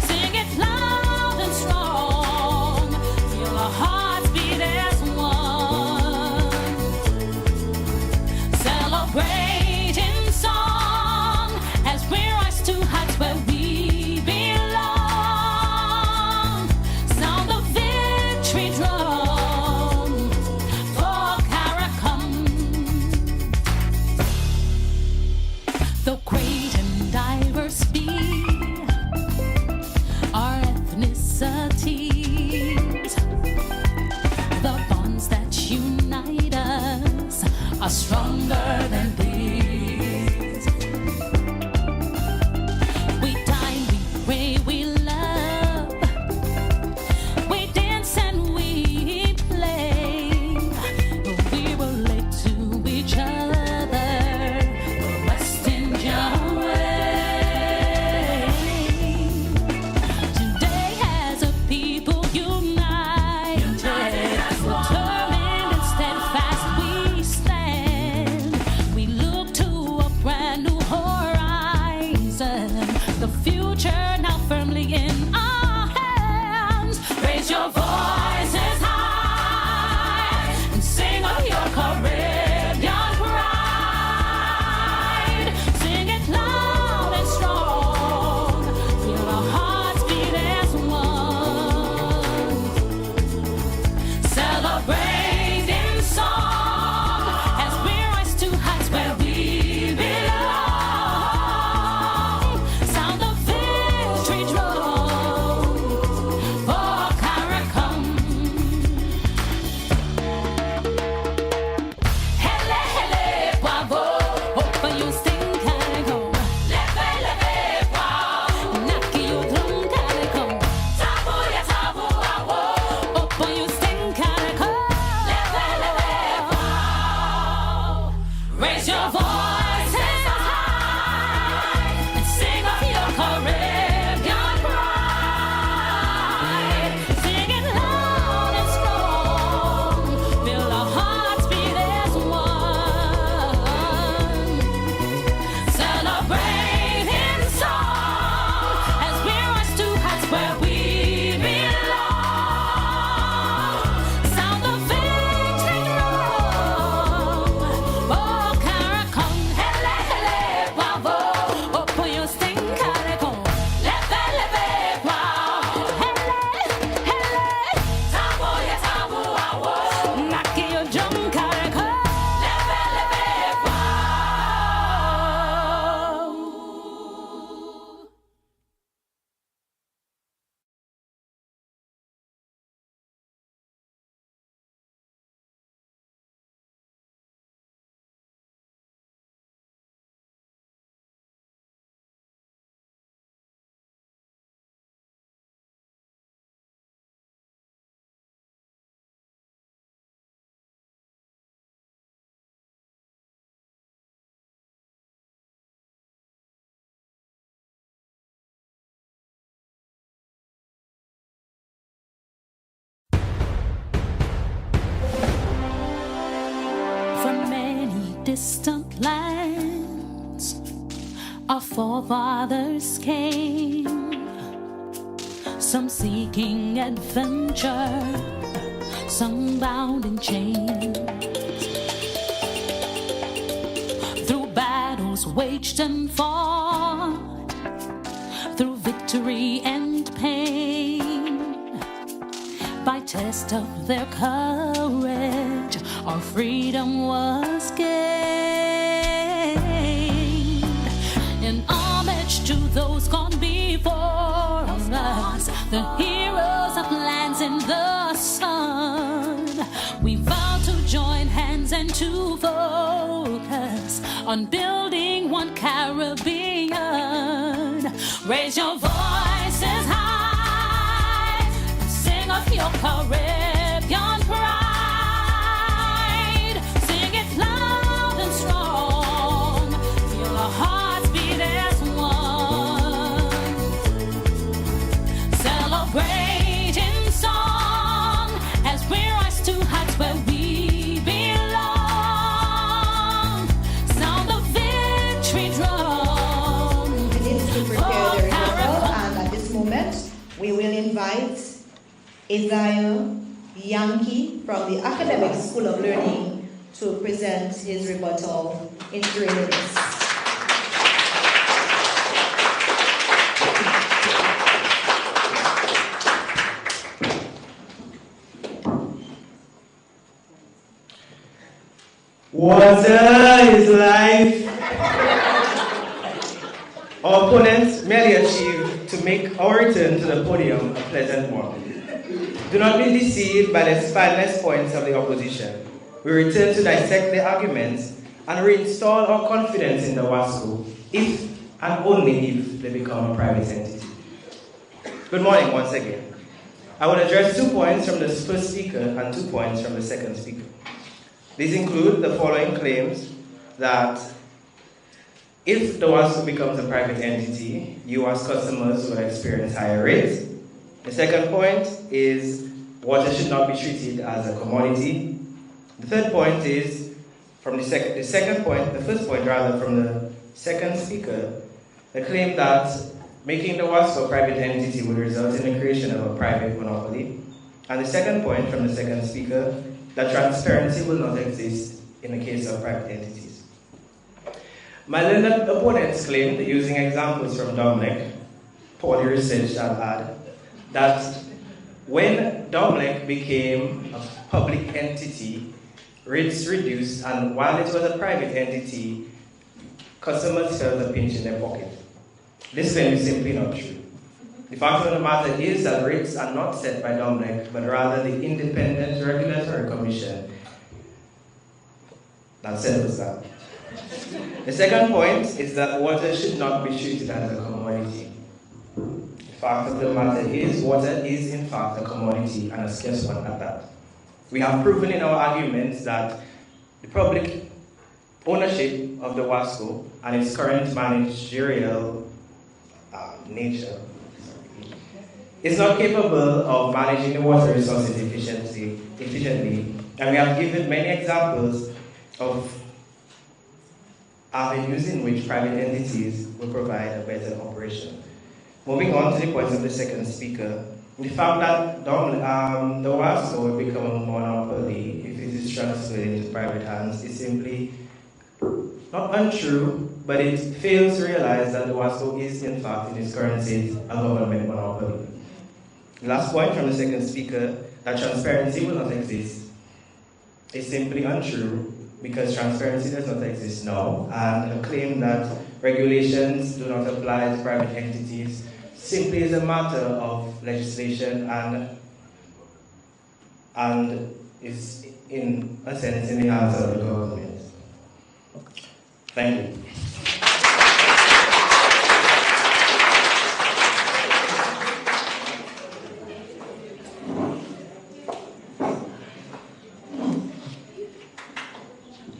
Sing it loud and strong, feel our hearts beat as one. Celebrate in song as we rise to heights where we belong. Sound the victory drum for Caracom. Though great and diverse be our ethnicities, the bonds that unite us are stronger than these. distant lands our forefathers came, some seeking adventure, some bound in chains. Through battles waged and fought, through victory and pain, by test of their courage, our freedom was gained. In homage to those gone before us, the heroes of lands in the sun, we vow to join hands and to focus on building one Caribbean. Raise your voices high, sing of your Caribbean pride. Sing it loud and strong, feel our hearts beat as one. Celebrate in song as we rise to heights where we belong. Sound the victory drum. Begins to prepare the rebuttal, and at this moment, we will invite Isaiah Yankee from the Academic School of Learning to present his rebuttal in 3 minutes. Water is life. Our opponents merely achieved to make our return to the podium a pleasant one. Do not be deceived by the spineless points of the opposition. We return to dissect the arguments and reinstall our confidence in DOWASCO if and only if they become a private entity. Good morning once again. I will address 2 points from the first speaker and 2 points from the second speaker. These include the following claims: that if DOWASCO becomes a private entity, you as customers will experience higher rates. The second point is water should not be treated as a commodity. The third point is from the first point from the second speaker, the claim that making DOWASCO a private entity would result in the creation of a private monopoly. And the second point from the second speaker, that transparency will not exist in the case of private entities. My learned opponents claimed, using examples from DOMLEC, poorly researched I'll add, that when DOMLEC became a public entity, rates reduced, and while it was a private entity, customers felt a pinch in their pocket. This claim is simply not true. The fact of the matter is that rates are not set by DOMLEC, but rather the Independent Regulatory Commission that settles that. The second point is that water should not be treated as a commodity. The fact of the matter is water is in fact a commodity, and a scarce one at that. We have proven in our arguments that the public ownership of DOWASCO and its current managerial nature is not capable of managing the water resources efficiently, and we have given many examples of avenues in which private entities will provide a better operation. Moving on to the points of the second speaker, the fact that DOWASCO will become a monopoly if it is transferred into private hands is simply not untrue, but it fails to realize that DOWASCO is in fact in its current state a government monopoly. The last point from the second speaker, that transparency will not exist, is simply untrue, because transparency does not exist now, and a claim that regulations do not apply to private entities simply is a matter of legislation and is in a sense in the hands of the government. Thank you.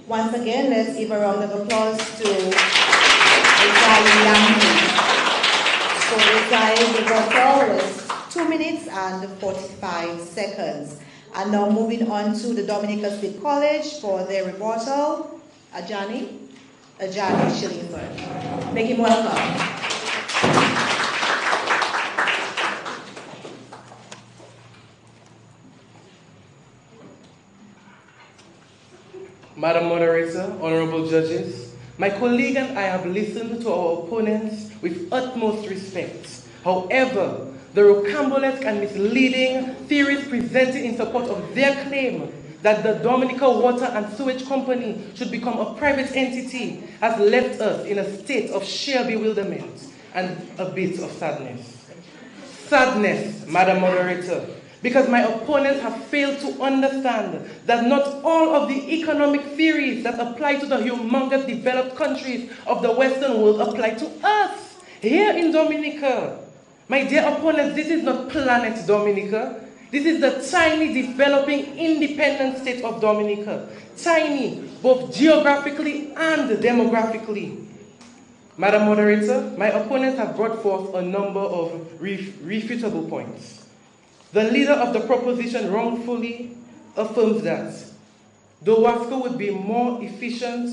Once again, let's give a round of applause to Isaiah Yankee. So Isaiah's rebuttal was 2 minutes and 45 seconds. And now moving on to the Dominica State College for their rebuttal. Ajani Shillingford. Make him welcome. Madam Moderator, honorable judges, my colleague and I have listened to our opponents with utmost respect. However, the rocambolesque and misleading theories presented in support of their claim that the Dominica Water and Sewage Company should become a private entity has left us in a state of sheer bewilderment and a bit of sadness. Sadness, Madam Moderator, because my opponents have failed to understand that not all of the economic theories that apply to the humongous developed countries of the Western world apply to us here in Dominica. My dear opponents, this is not planet Dominica. This is the tiny, developing, independent state of Dominica. Tiny, both geographically and demographically. Madam Moderator, my opponents have brought forth a number of refutable points. The leader of the proposition wrongfully affirms that DOWASCO would be more efficient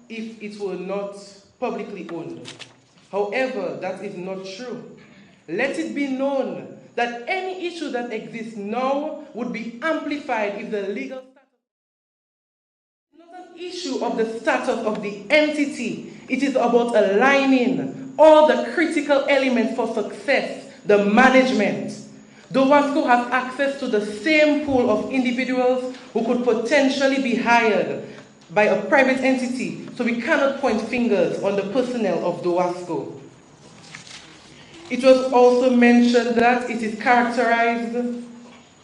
if it were not publicly owned. However, that is not true. Let it be known that any issue that exists now would be amplified if the legal status is not an issue of the status of the entity. It is about aligning all the critical elements for success, the management. DOWASCO has access to the same pool of individuals who could potentially be hired by a private entity, so we cannot point fingers on the personnel of DOWASCO. It was also mentioned that it is characterized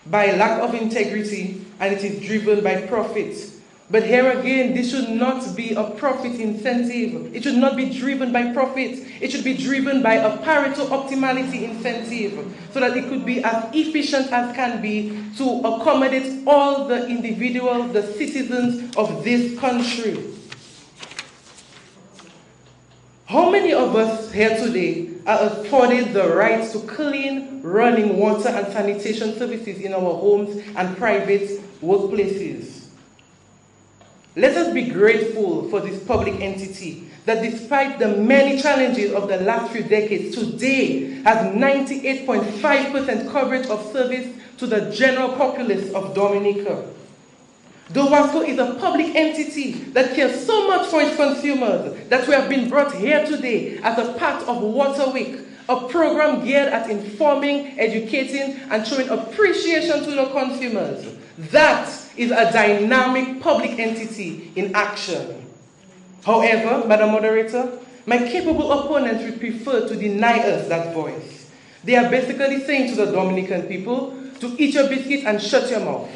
by lack of integrity and it is driven by profit. But here again, this should not be a profit incentive. It should not be driven by profit. It should be driven by a Pareto optimality incentive so that it could be as efficient as can be to accommodate all the individuals, the citizens of this country. How many of us here today are afforded the right to clean, running water and sanitation services in our homes and private workplaces? Let us be grateful for this public entity that despite the many challenges of the last few decades, today has 98.5% coverage of service to the general populace of Dominica. DOWASCO is a public entity that cares so much for its consumers that we have been brought here today as a part of Water Week, a program geared at informing, educating, and showing appreciation to the consumers. That is a dynamic public entity in action. However, Madam Moderator, my capable opponents would prefer to deny us that voice. They are basically saying to the Dominican people to eat your biscuit and shut your mouth.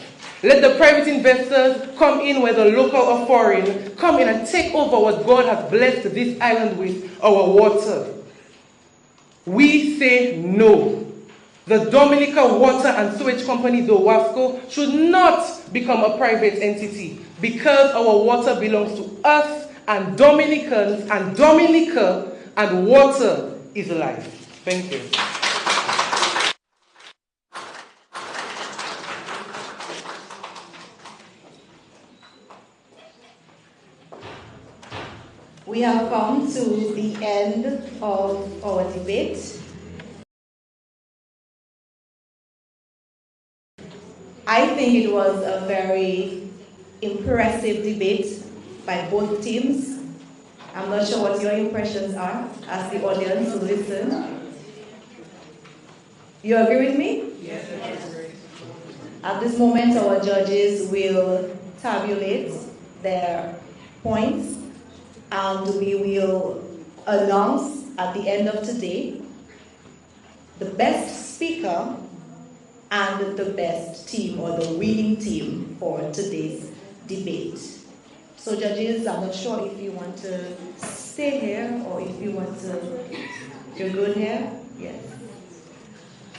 Let the private investors come in, whether local or foreign, come in and take over what God has blessed this island with, our water. We say no. The Dominica Water and Sewage Company, DOWASCO, should not become a private entity because our water belongs to us and Dominicans and Dominica, and water is life. Thank you. We have come to the end of our debate. I think it was a very impressive debate by both teams. I'm not sure what your impressions are as the audience who listen. You agree with me? Yes. At this moment, our judges will tabulate their points, and we will announce at the end of today the best speaker and the best team or the winning team for today's debate. So judges, I'm not sure if you want to stay here or if you want to, you're good here? Yes.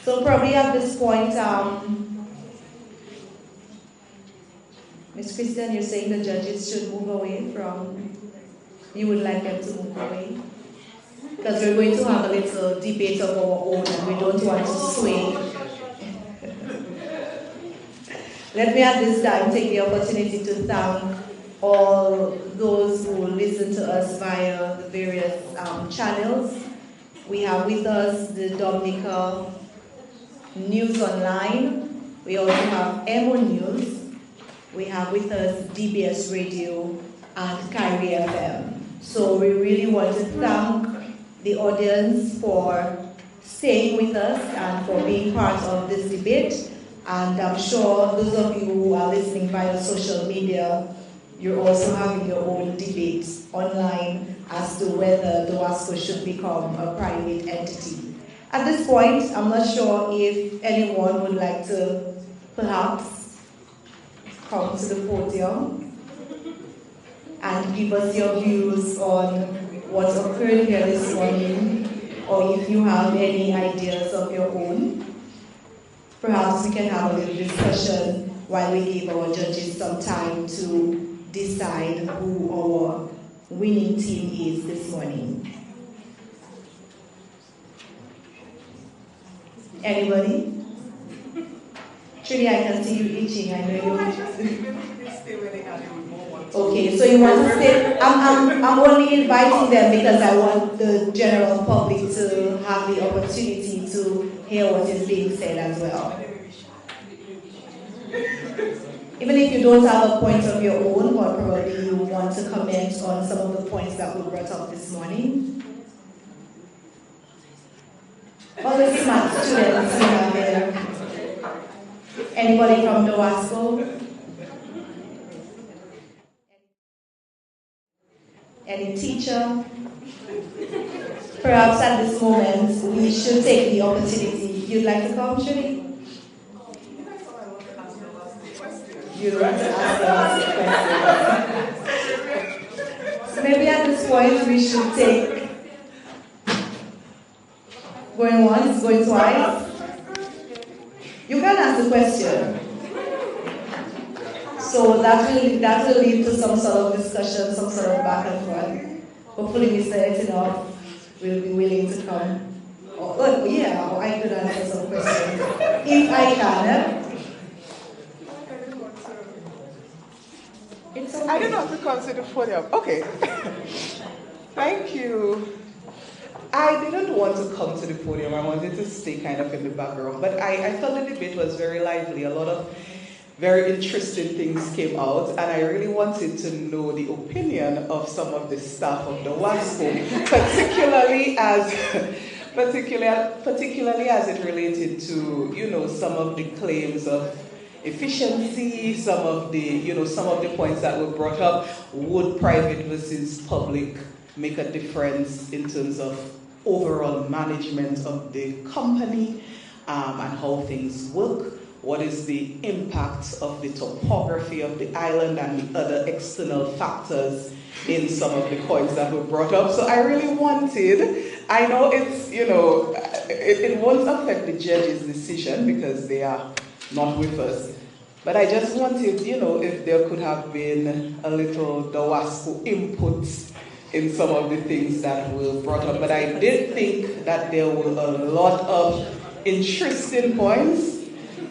So probably at this point, Ms. Christian, you're saying the judges should move away from, you would like them to move away? Because we're going to have a little debate of our own and we don't want to sway. Let me at this time take the opportunity to thank all those who listen to us via the various channels. We have with us the Dominica News Online. We also have Emo News. We have with us DBS Radio and Kyrie FM. So we really want to thank the audience for staying with us and for being part of this debate. And I'm sure those of you who are listening via social media, you're also having your own debates online as to whether DOWASCO should become a private entity. At this point, I'm not sure if anyone would like to perhaps come to the podium and give us your views on what occurred here this morning, or if you have any ideas of your own. Perhaps we can have a little discussion while we give our judges some time to decide who our winning team is this morning. Anybody? Trini, I can see you itching. I know you. Okay, so you want to stay? I'm only inviting them because I want the general public to have the opportunity to hear what is being said as well. Even if you don't have a point of your own, or probably you want to comment on some of the points that were brought up this morning. All the smart students who are there. Anybody from DOWASCO? Any teacher? Perhaps at this moment we should take the opportunity. You'd like to come, Shirley? You'd like to ask a question. So maybe at this point we should take going once, going twice. You can ask the question. So that will lead to some sort of discussion, some sort of back and forth. Hopefully Mr. Etinoff will be willing to come. Oh, yeah, I could answer some questions. If I can. It's okay. I didn't have to come to the podium. Okay. Thank you. I didn't want to come to the podium. I wanted to stay kind of in the background. But I thought the debate was very lively. A lot of very interesting things came out, and I really wanted to know the opinion of some of the staff of DOWASCO, particularly as it related to, you know, some of the claims of efficiency, some of the points that were brought up. Would private versus public make a difference in terms of overall management of the company and how things work? What is the impact of the topography of the island and the other external factors in some of the points that were brought up? So I really wanted, I know it's, you know, it won't affect the judge's decision because they are not with us. But I just wanted, you know, if there could have been a little DOWASCO input in some of the things that were brought up. But I did think that there were a lot of interesting points.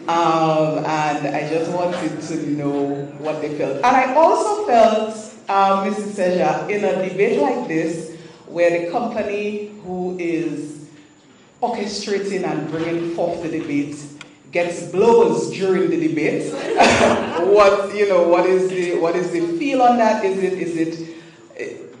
And I just wanted to know what they felt. And I also felt, Mrs. Seja, in a debate like this, where the company who is orchestrating and bringing forth the debate gets blows during the debate. What is the feel on that?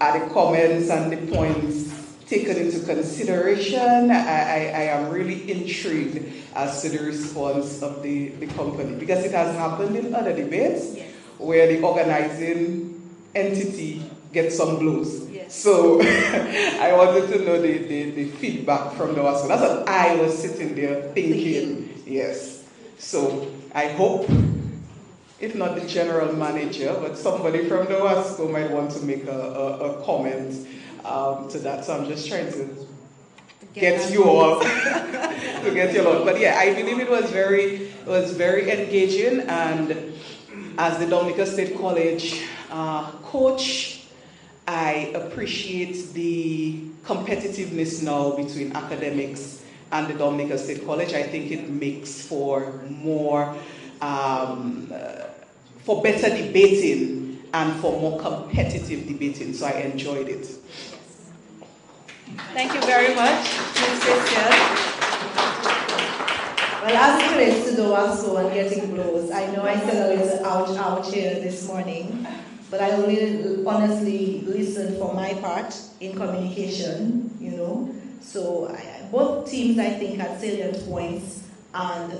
Are the comments and the points taken into consideration? I am really intrigued as to the response of the company, because it has happened in other debates where the organizing entity gets some blows. Yes. So I wanted to know the feedback from DOWASCO. That's what I was sitting there thinking. Yes. So I hope, if not the general manager, but somebody from DOWASCO might want to make a comment to that. So I'm just trying to get you all to get you all. But yeah, I believe it was very engaging, and as the Dominica State College coach, I appreciate the competitiveness now between academics and the Dominica State College. I think it makes for more for better debating and for more competitive debating. So I enjoyed it. Thank you very much, Ms. Christian. Well, as it relates to DOWASCO and getting blows, I know I said a little ouch here this morning, but I only honestly listened for my part in communication, you know. So both teams, I think, had salient points, and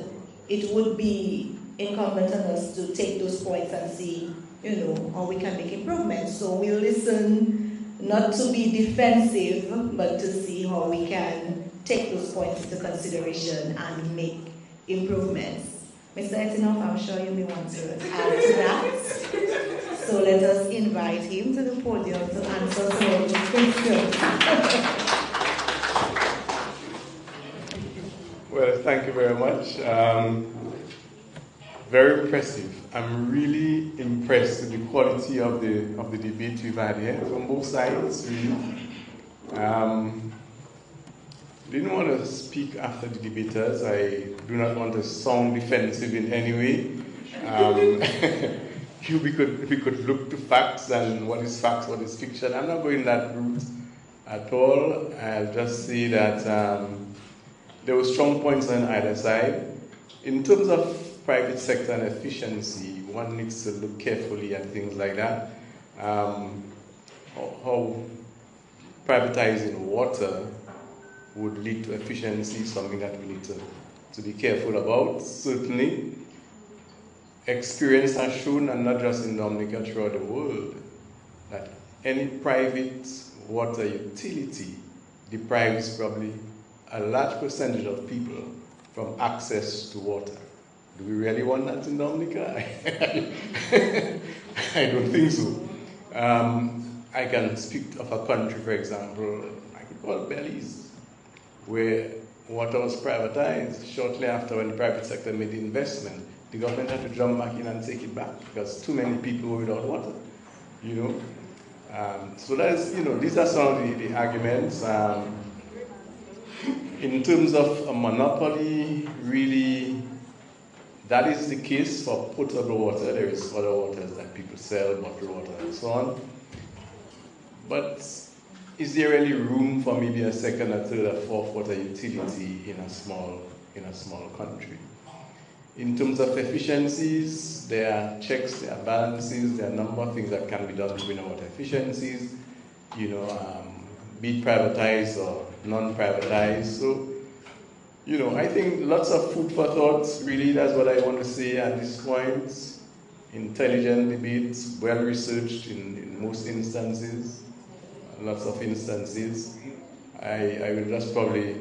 it would be incumbent on us to take those points and see, you know, how we can make improvements. So we'll listen not to be defensive, but to see how we can take those points into consideration and make improvements. Mr. Etinoff, I'm sure you may want to add to that. So let us invite him to the podium to answer some of these questions. Well, thank you very much. Very impressive. I'm really impressed with the quality of the debate we've had here from both sides, really. Didn't want to speak after the debaters. I do not want to sound defensive in any way. We could look to facts and what is facts, what is fiction. I'm not going that route at all. I'll just say that there were strong points on either side. In terms of private sector and efficiency, one needs to look carefully at things like that. How privatizing water would lead to efficiency is something that we need to be careful about. Certainly, experience has shown, and not just in Dominica, throughout the world, that any private water utility deprives probably a large percentage of people from access to water. Do we really want that in Dominica? I don't think so. I can speak of a country, for example, I could call Belize, where water was privatized. Shortly after, when the private sector made the investment, the government had to jump back in and take it back because too many people were without water, you know. So that's, you know, these are some of the arguments. In terms of a monopoly, really, that is the case for potable water. There is other waters that people sell, bottled water and so on. But is there really room for maybe a second, a third, a fourth water utility in a small country? In terms of efficiencies, there are checks, there are balances, there are a number of things that can be done to bring about efficiencies, you know, be it privatized or non-privatized. So, you know, I think lots of food for thought, really, that's what I want to say at this point. Intelligent debates, well-researched in most instances, lots of instances. I will just probably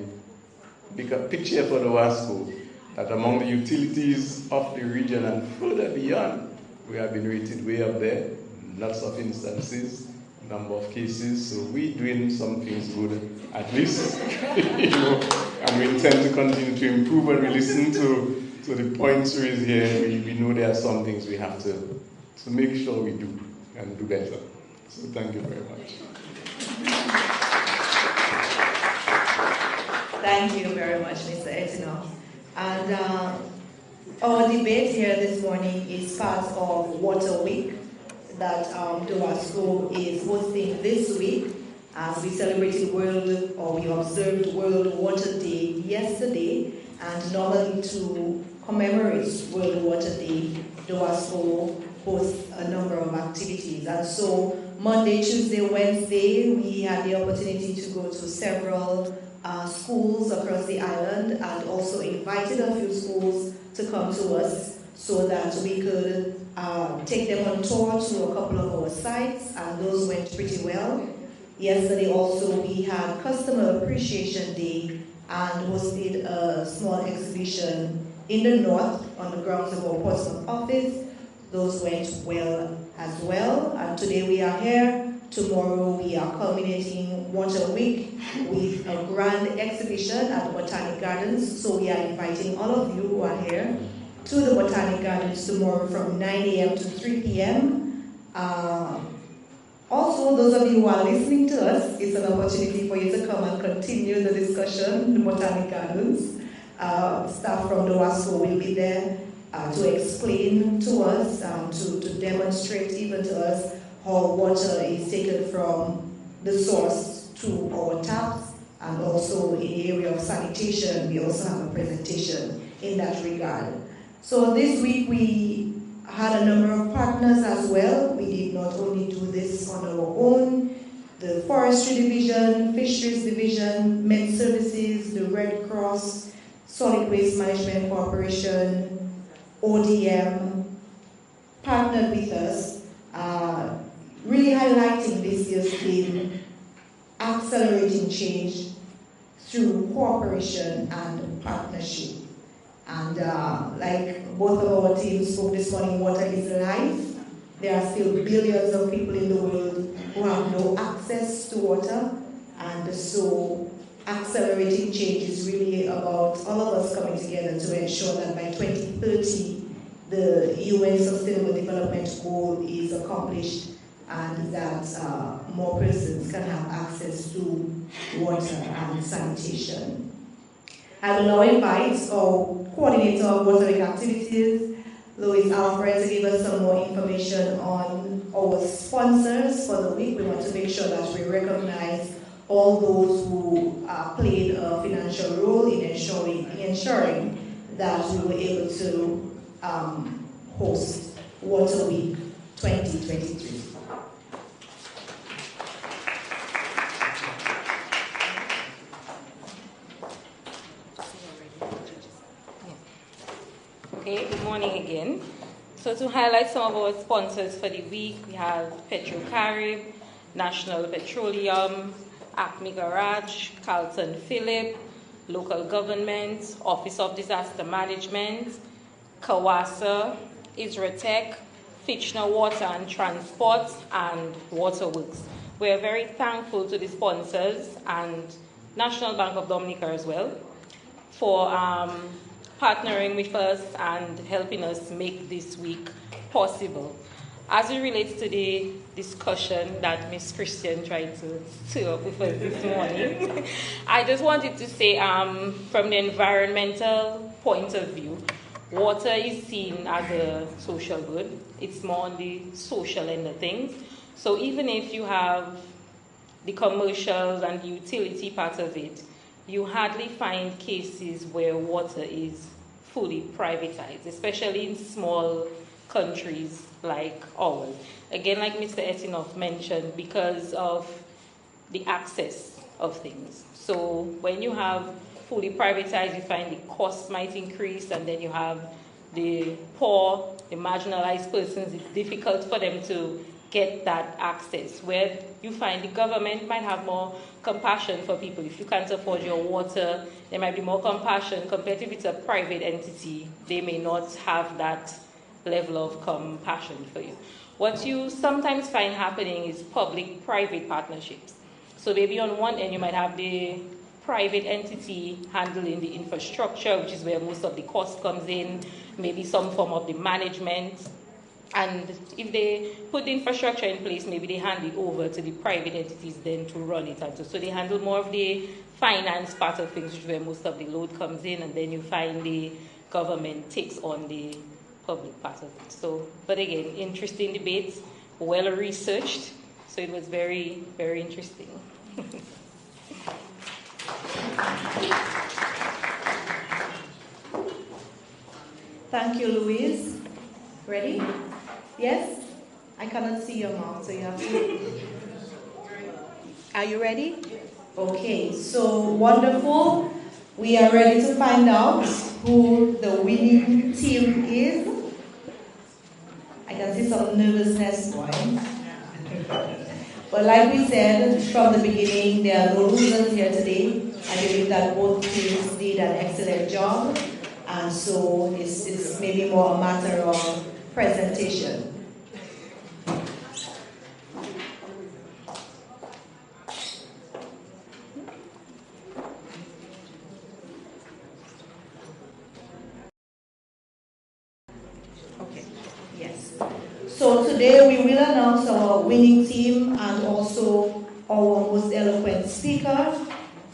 pick a picture for DOWASCO that among the utilities of the region and further beyond, we have been rated way up there, lots of instances, number of cases, so we're doing some things good, at least, you know, and we intend to continue to improve. When we listen to the points raised here, we know there are some things we have to make sure we do and do better. So thank you very much. Thank you very much, Mr. Etinoff. And our debate here this morning is part of Water Week that DOWASCO is hosting this week, as we celebrated we observed World Water Day yesterday, and normally to commemorate World Water Day, DOWASCO hosts a number of activities. And so Monday, Tuesday, Wednesday, we had the opportunity to go to several schools across the island, and also invited a few schools to come to us so that we could take them on tour to a couple of our sites, and those went pretty well. Yesterday also we had Customer Appreciation Day and hosted a small exhibition in the north on the grounds of our Portsmouth office. Those went well as well, and today we are here. Tomorrow we are culminating Water Week with a grand exhibition at the Botanic Gardens. So we are inviting all of you who are here to the Botanic Gardens tomorrow from 9 a.m. to 3 p.m. Also, those of you who are listening to us, it's an opportunity for you to come and continue the discussion in the Botanic Gardens. Staff from DOWASCO will be there to explain to us, to demonstrate even to us how water is taken from the source to our taps, and also in the area of sanitation, we also have a presentation in that regard. So this week we had a number of partners as well. We did not only do this on our own. The Forestry Division, Fisheries Division, Med Services, the Red Cross, Solid Waste Management Corporation, ODM, partnered with us, really highlighting this year's theme, accelerating change through cooperation and partnership. And like both of our teams spoke this morning, water is life. There are still billions of people in the world who have no access to water, and so accelerating change is really about all of us coming together to ensure that by 2030 the UN Sustainable Development Goal is accomplished and that more persons can have access to water and sanitation. I will now invite our coordinator of watering activities, Louis Alfred, to give us some more information on our sponsors for the week. We want to make sure that we recognize all those who played a financial role in ensuring that we were able to host Water Week 2023. Okay, good morning again. So to highlight some of our sponsors for the week, we have Petrocarib, National Petroleum, Acme Garage, Carlton Phillip, Local Government, Office of Disaster Management, Kawasa, Isratech, Fitchner Water and Transport, and Waterworks. We are very thankful to the sponsors and National Bank of Dominica as well for partnering with us and helping us make this week possible. As it relates to the discussion that Ms. Christian tried to stir up with us this morning, I just wanted to say from the environmental point of view, water is seen as a social good. It's more on the social end of things. So even if you have the commercial and the utility part of it, you hardly find cases where water is fully privatized, especially in small countries like ours. Again, like Mr. Etinoff mentioned, because of the access of things. So when you have fully privatized, you find the cost might increase, and then you have the poor, the marginalized persons, it's difficult for them to get that access, where you find the government might have more compassion for people. If you can't afford your water, there might be more compassion compared to if it's a private entity. They may not have that level of compassion for you. What you sometimes find happening is public-private partnerships. So maybe on one end you might have the private entity handling the infrastructure, which is where most of the cost comes in, maybe some form of the management. And if they put the infrastructure in place, maybe they hand it over to the private entities then to run it. And so they handle more of the finance part of things, which is where most of the load comes in, and then you find the government takes on the public part of it. So, but again, interesting debates, well researched, so it was very, very interesting. Thank you, Louise. Ready? Yes? I cannot see your mouth, so you have to. Are you ready? Okay, so wonderful. We are ready to find out who the winning team is. I can see some nervousness going. But like we said from the beginning, there are no losers here today. I believe that both teams did an excellent job. And so it's maybe more a matter of presentation. Okay, yes. So today we will announce our winning team and also our most eloquent speaker.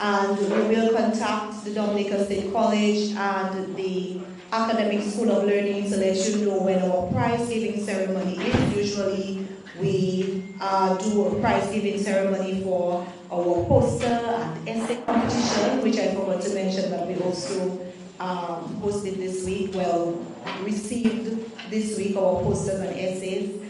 And we will contact the Dominica State College and the Academic School of Learning to let you know when our prize giving ceremony is. Usually we do a prize giving ceremony for our poster and essay competition, which I forgot to mention that we also hosted this week. Well, received this week our posters and essays.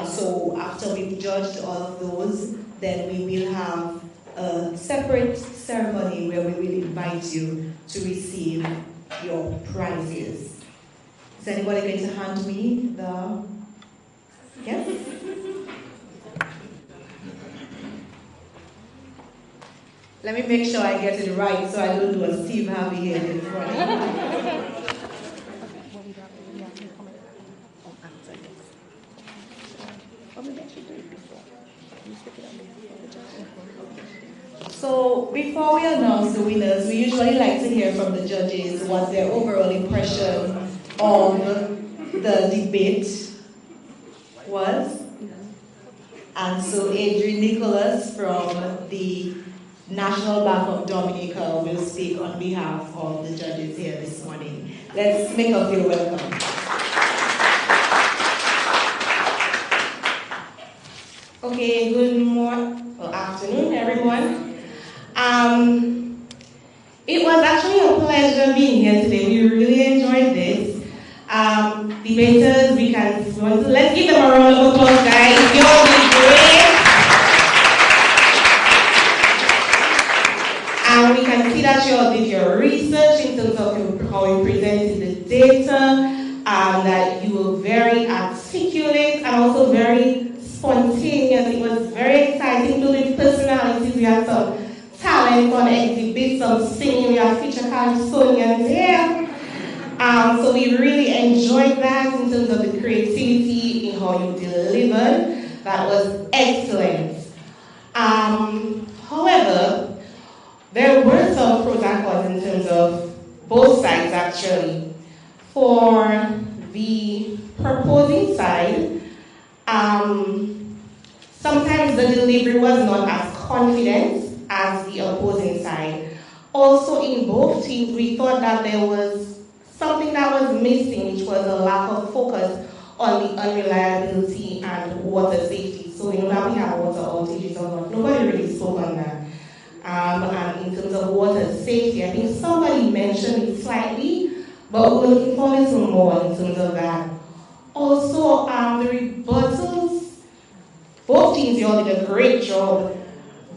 So after we've judged all of those, then we will have a separate ceremony where we will invite you to receive your prizes. Is anybody going to hand me the... Yes? Let me make sure I get it right so I don't do a Steve Harvey here in front. So before we announce the winners, we usually like to hear from the judges what their overall impression of the debate was. And so Adrian Nicholas from the National Bank of Dominica will speak on behalf of the judges here this morning. Let's make her feel welcome. Okay, good afternoon, everyone. It was actually a pleasure being here today. We really enjoyed this. Debaters, let's give them a round of applause, guys. You all did great. And we can see that you all did your research in terms of how you presented the data, that you were very articulate and also very spontaneous. It was very exciting, filled with personalities. We had some talent on exhibit, some singing. We had feature card Sonia there. So we really enjoyed that in terms of the creativity in how you delivered. That was excellent. However, there were some pros and cons in terms of both sides actually. For the proposing side, sometimes the delivery was not as confident as the opposing side. Also in both teams, we thought that there was something that was missing, which was a lack of focus on the unreliability and water safety. So you know that we have water outages or not. Nobody really spoke on that. And in terms of water safety, I think somebody mentioned it slightly, but we're looking for a little more in terms of that. Also, the rebuttals, both teams, you all did a great job,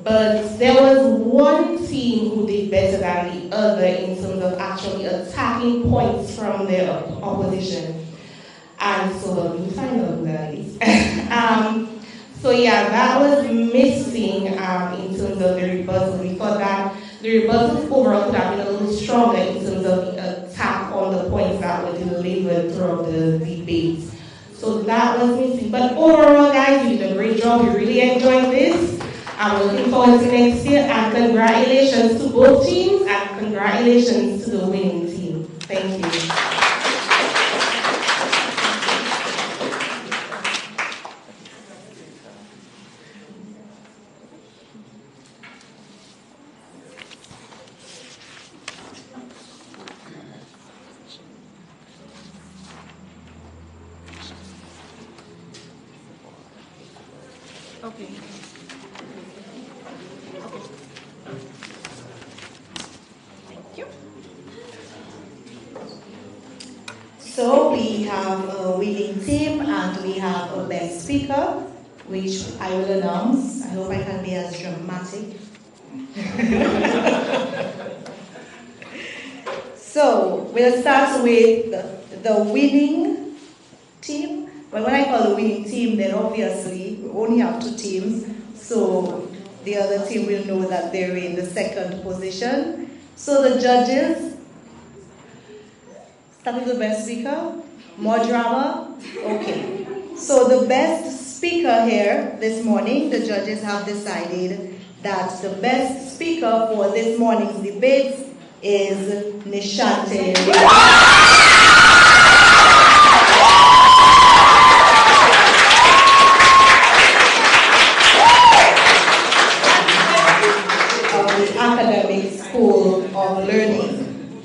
but there was one team who did better than the other in terms of actually attacking points from their opposition. And so we'll find out who that is. So yeah, that was missing in terms of the rebuttals. We thought that the rebuttals overall could have been a little stronger in terms of the attack on the points that were delivered throughout the debate. So that was missing. But overall, guys, you did a great job. We really enjoyed this. I'm looking forward to next year. And congratulations to both teams and congratulations to the winning team. Thank you. Okay. Thank you. So we have a winning team and we have a best speaker, which I will announce. I hope I can be as dramatic. So we'll start with the winning team. But when I call the winning team, then obviously we only have two teams, so the other team will know that they're in the second position. So the judges, start with the best speaker. More drama? Okay. So the best speaker here this morning, the judges have decided that the best speaker for this morning's debate is Nishante. Academic School of Learning.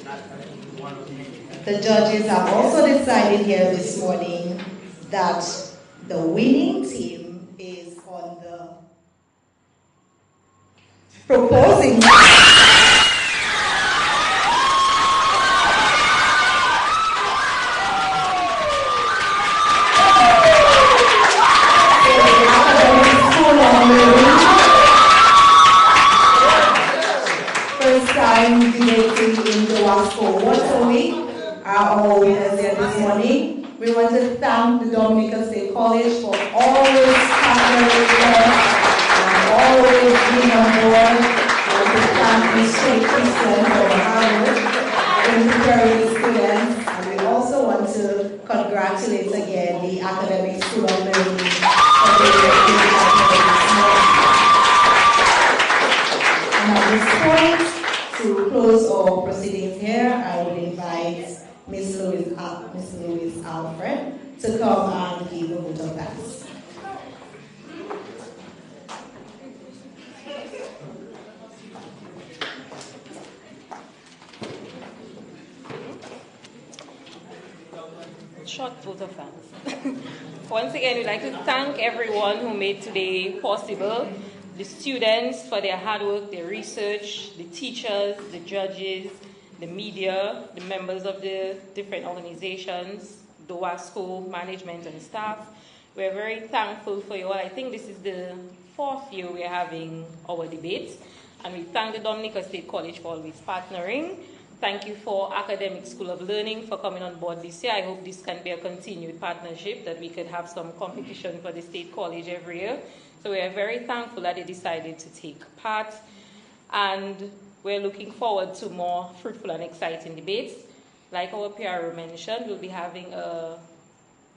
The judges have also decided here this morning that the winning team is on the proposing. First time debating in DOWASCO Water Week are our winners here this morning. We want to thank the Dominican State College for always partnering with us and always being on board. We want to thank Ms. Christian for her hard work in preparing the students. And we also want to congratulate again the Academic School of Learning for and at this point, to close our proceedings here, I would invite Ms. Louise Alfred to come and give a vote of thanks. Short vote of thanks. Once again, we'd like to thank everyone who made today possible. The students for their hard work, their research, the teachers, the judges, the media, the members of the different organizations, DOWASCO, management and staff. We're very thankful for you all. I think this is the 4th year we're having our debates, and we thank the Dominican State College for always partnering. Thank you for Academic School of Learning for coming on board this year. I hope this can be a continued partnership, that we could have some competition for the State College every year. So we are very thankful that they decided to take part, and we're looking forward to more fruitful and exciting debates. Like our PRO mentioned, we'll be having a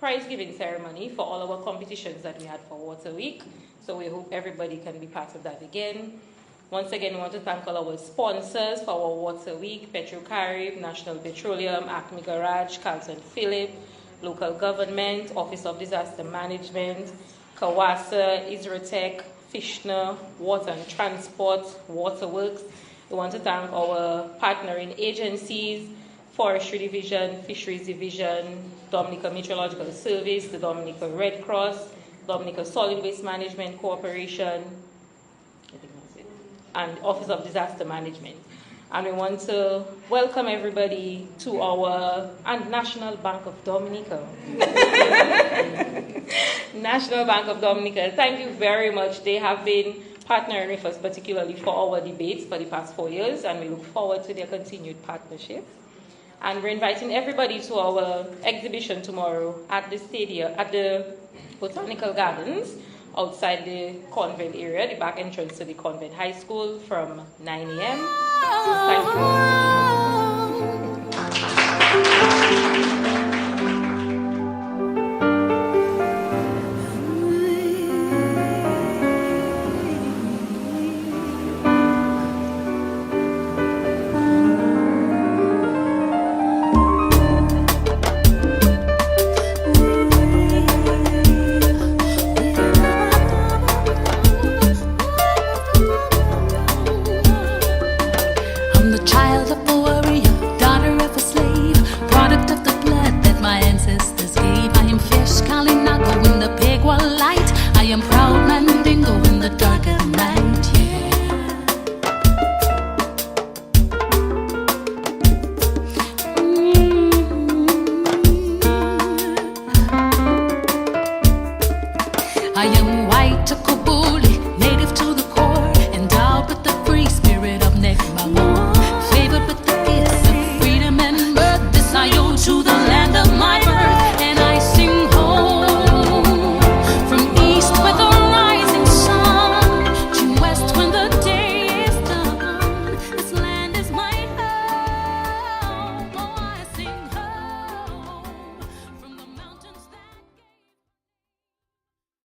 prize-giving ceremony for all our competitions that we had for Water Week. So we hope everybody can be part of that again. Once again, we want to thank all our sponsors for our Water Week: Petrocarib, National Petroleum, Acme Garage, Carlton Phillip, local government, Office of Disaster Management, Kawasa, Isratech, Fishner, Water and Transport, Waterworks. We want to thank our partnering agencies: Forestry Division, Fisheries Division, Dominica Meteorological Service, the Dominica Red Cross, Dominica Solid Waste Management Corporation, I think that's it, and Office of Disaster Management. And we want to welcome everybody to our National Bank of Dominica. National Bank of Dominica, thank you very much. They have been partnering with us, particularly for our debates for the past 4 years, and we look forward to their continued partnership. And we're inviting everybody to our exhibition tomorrow at the stadium, at the Botanical Gardens, outside the convent area, the back entrance to the convent high school, from 9 a.m. Thank you. Child of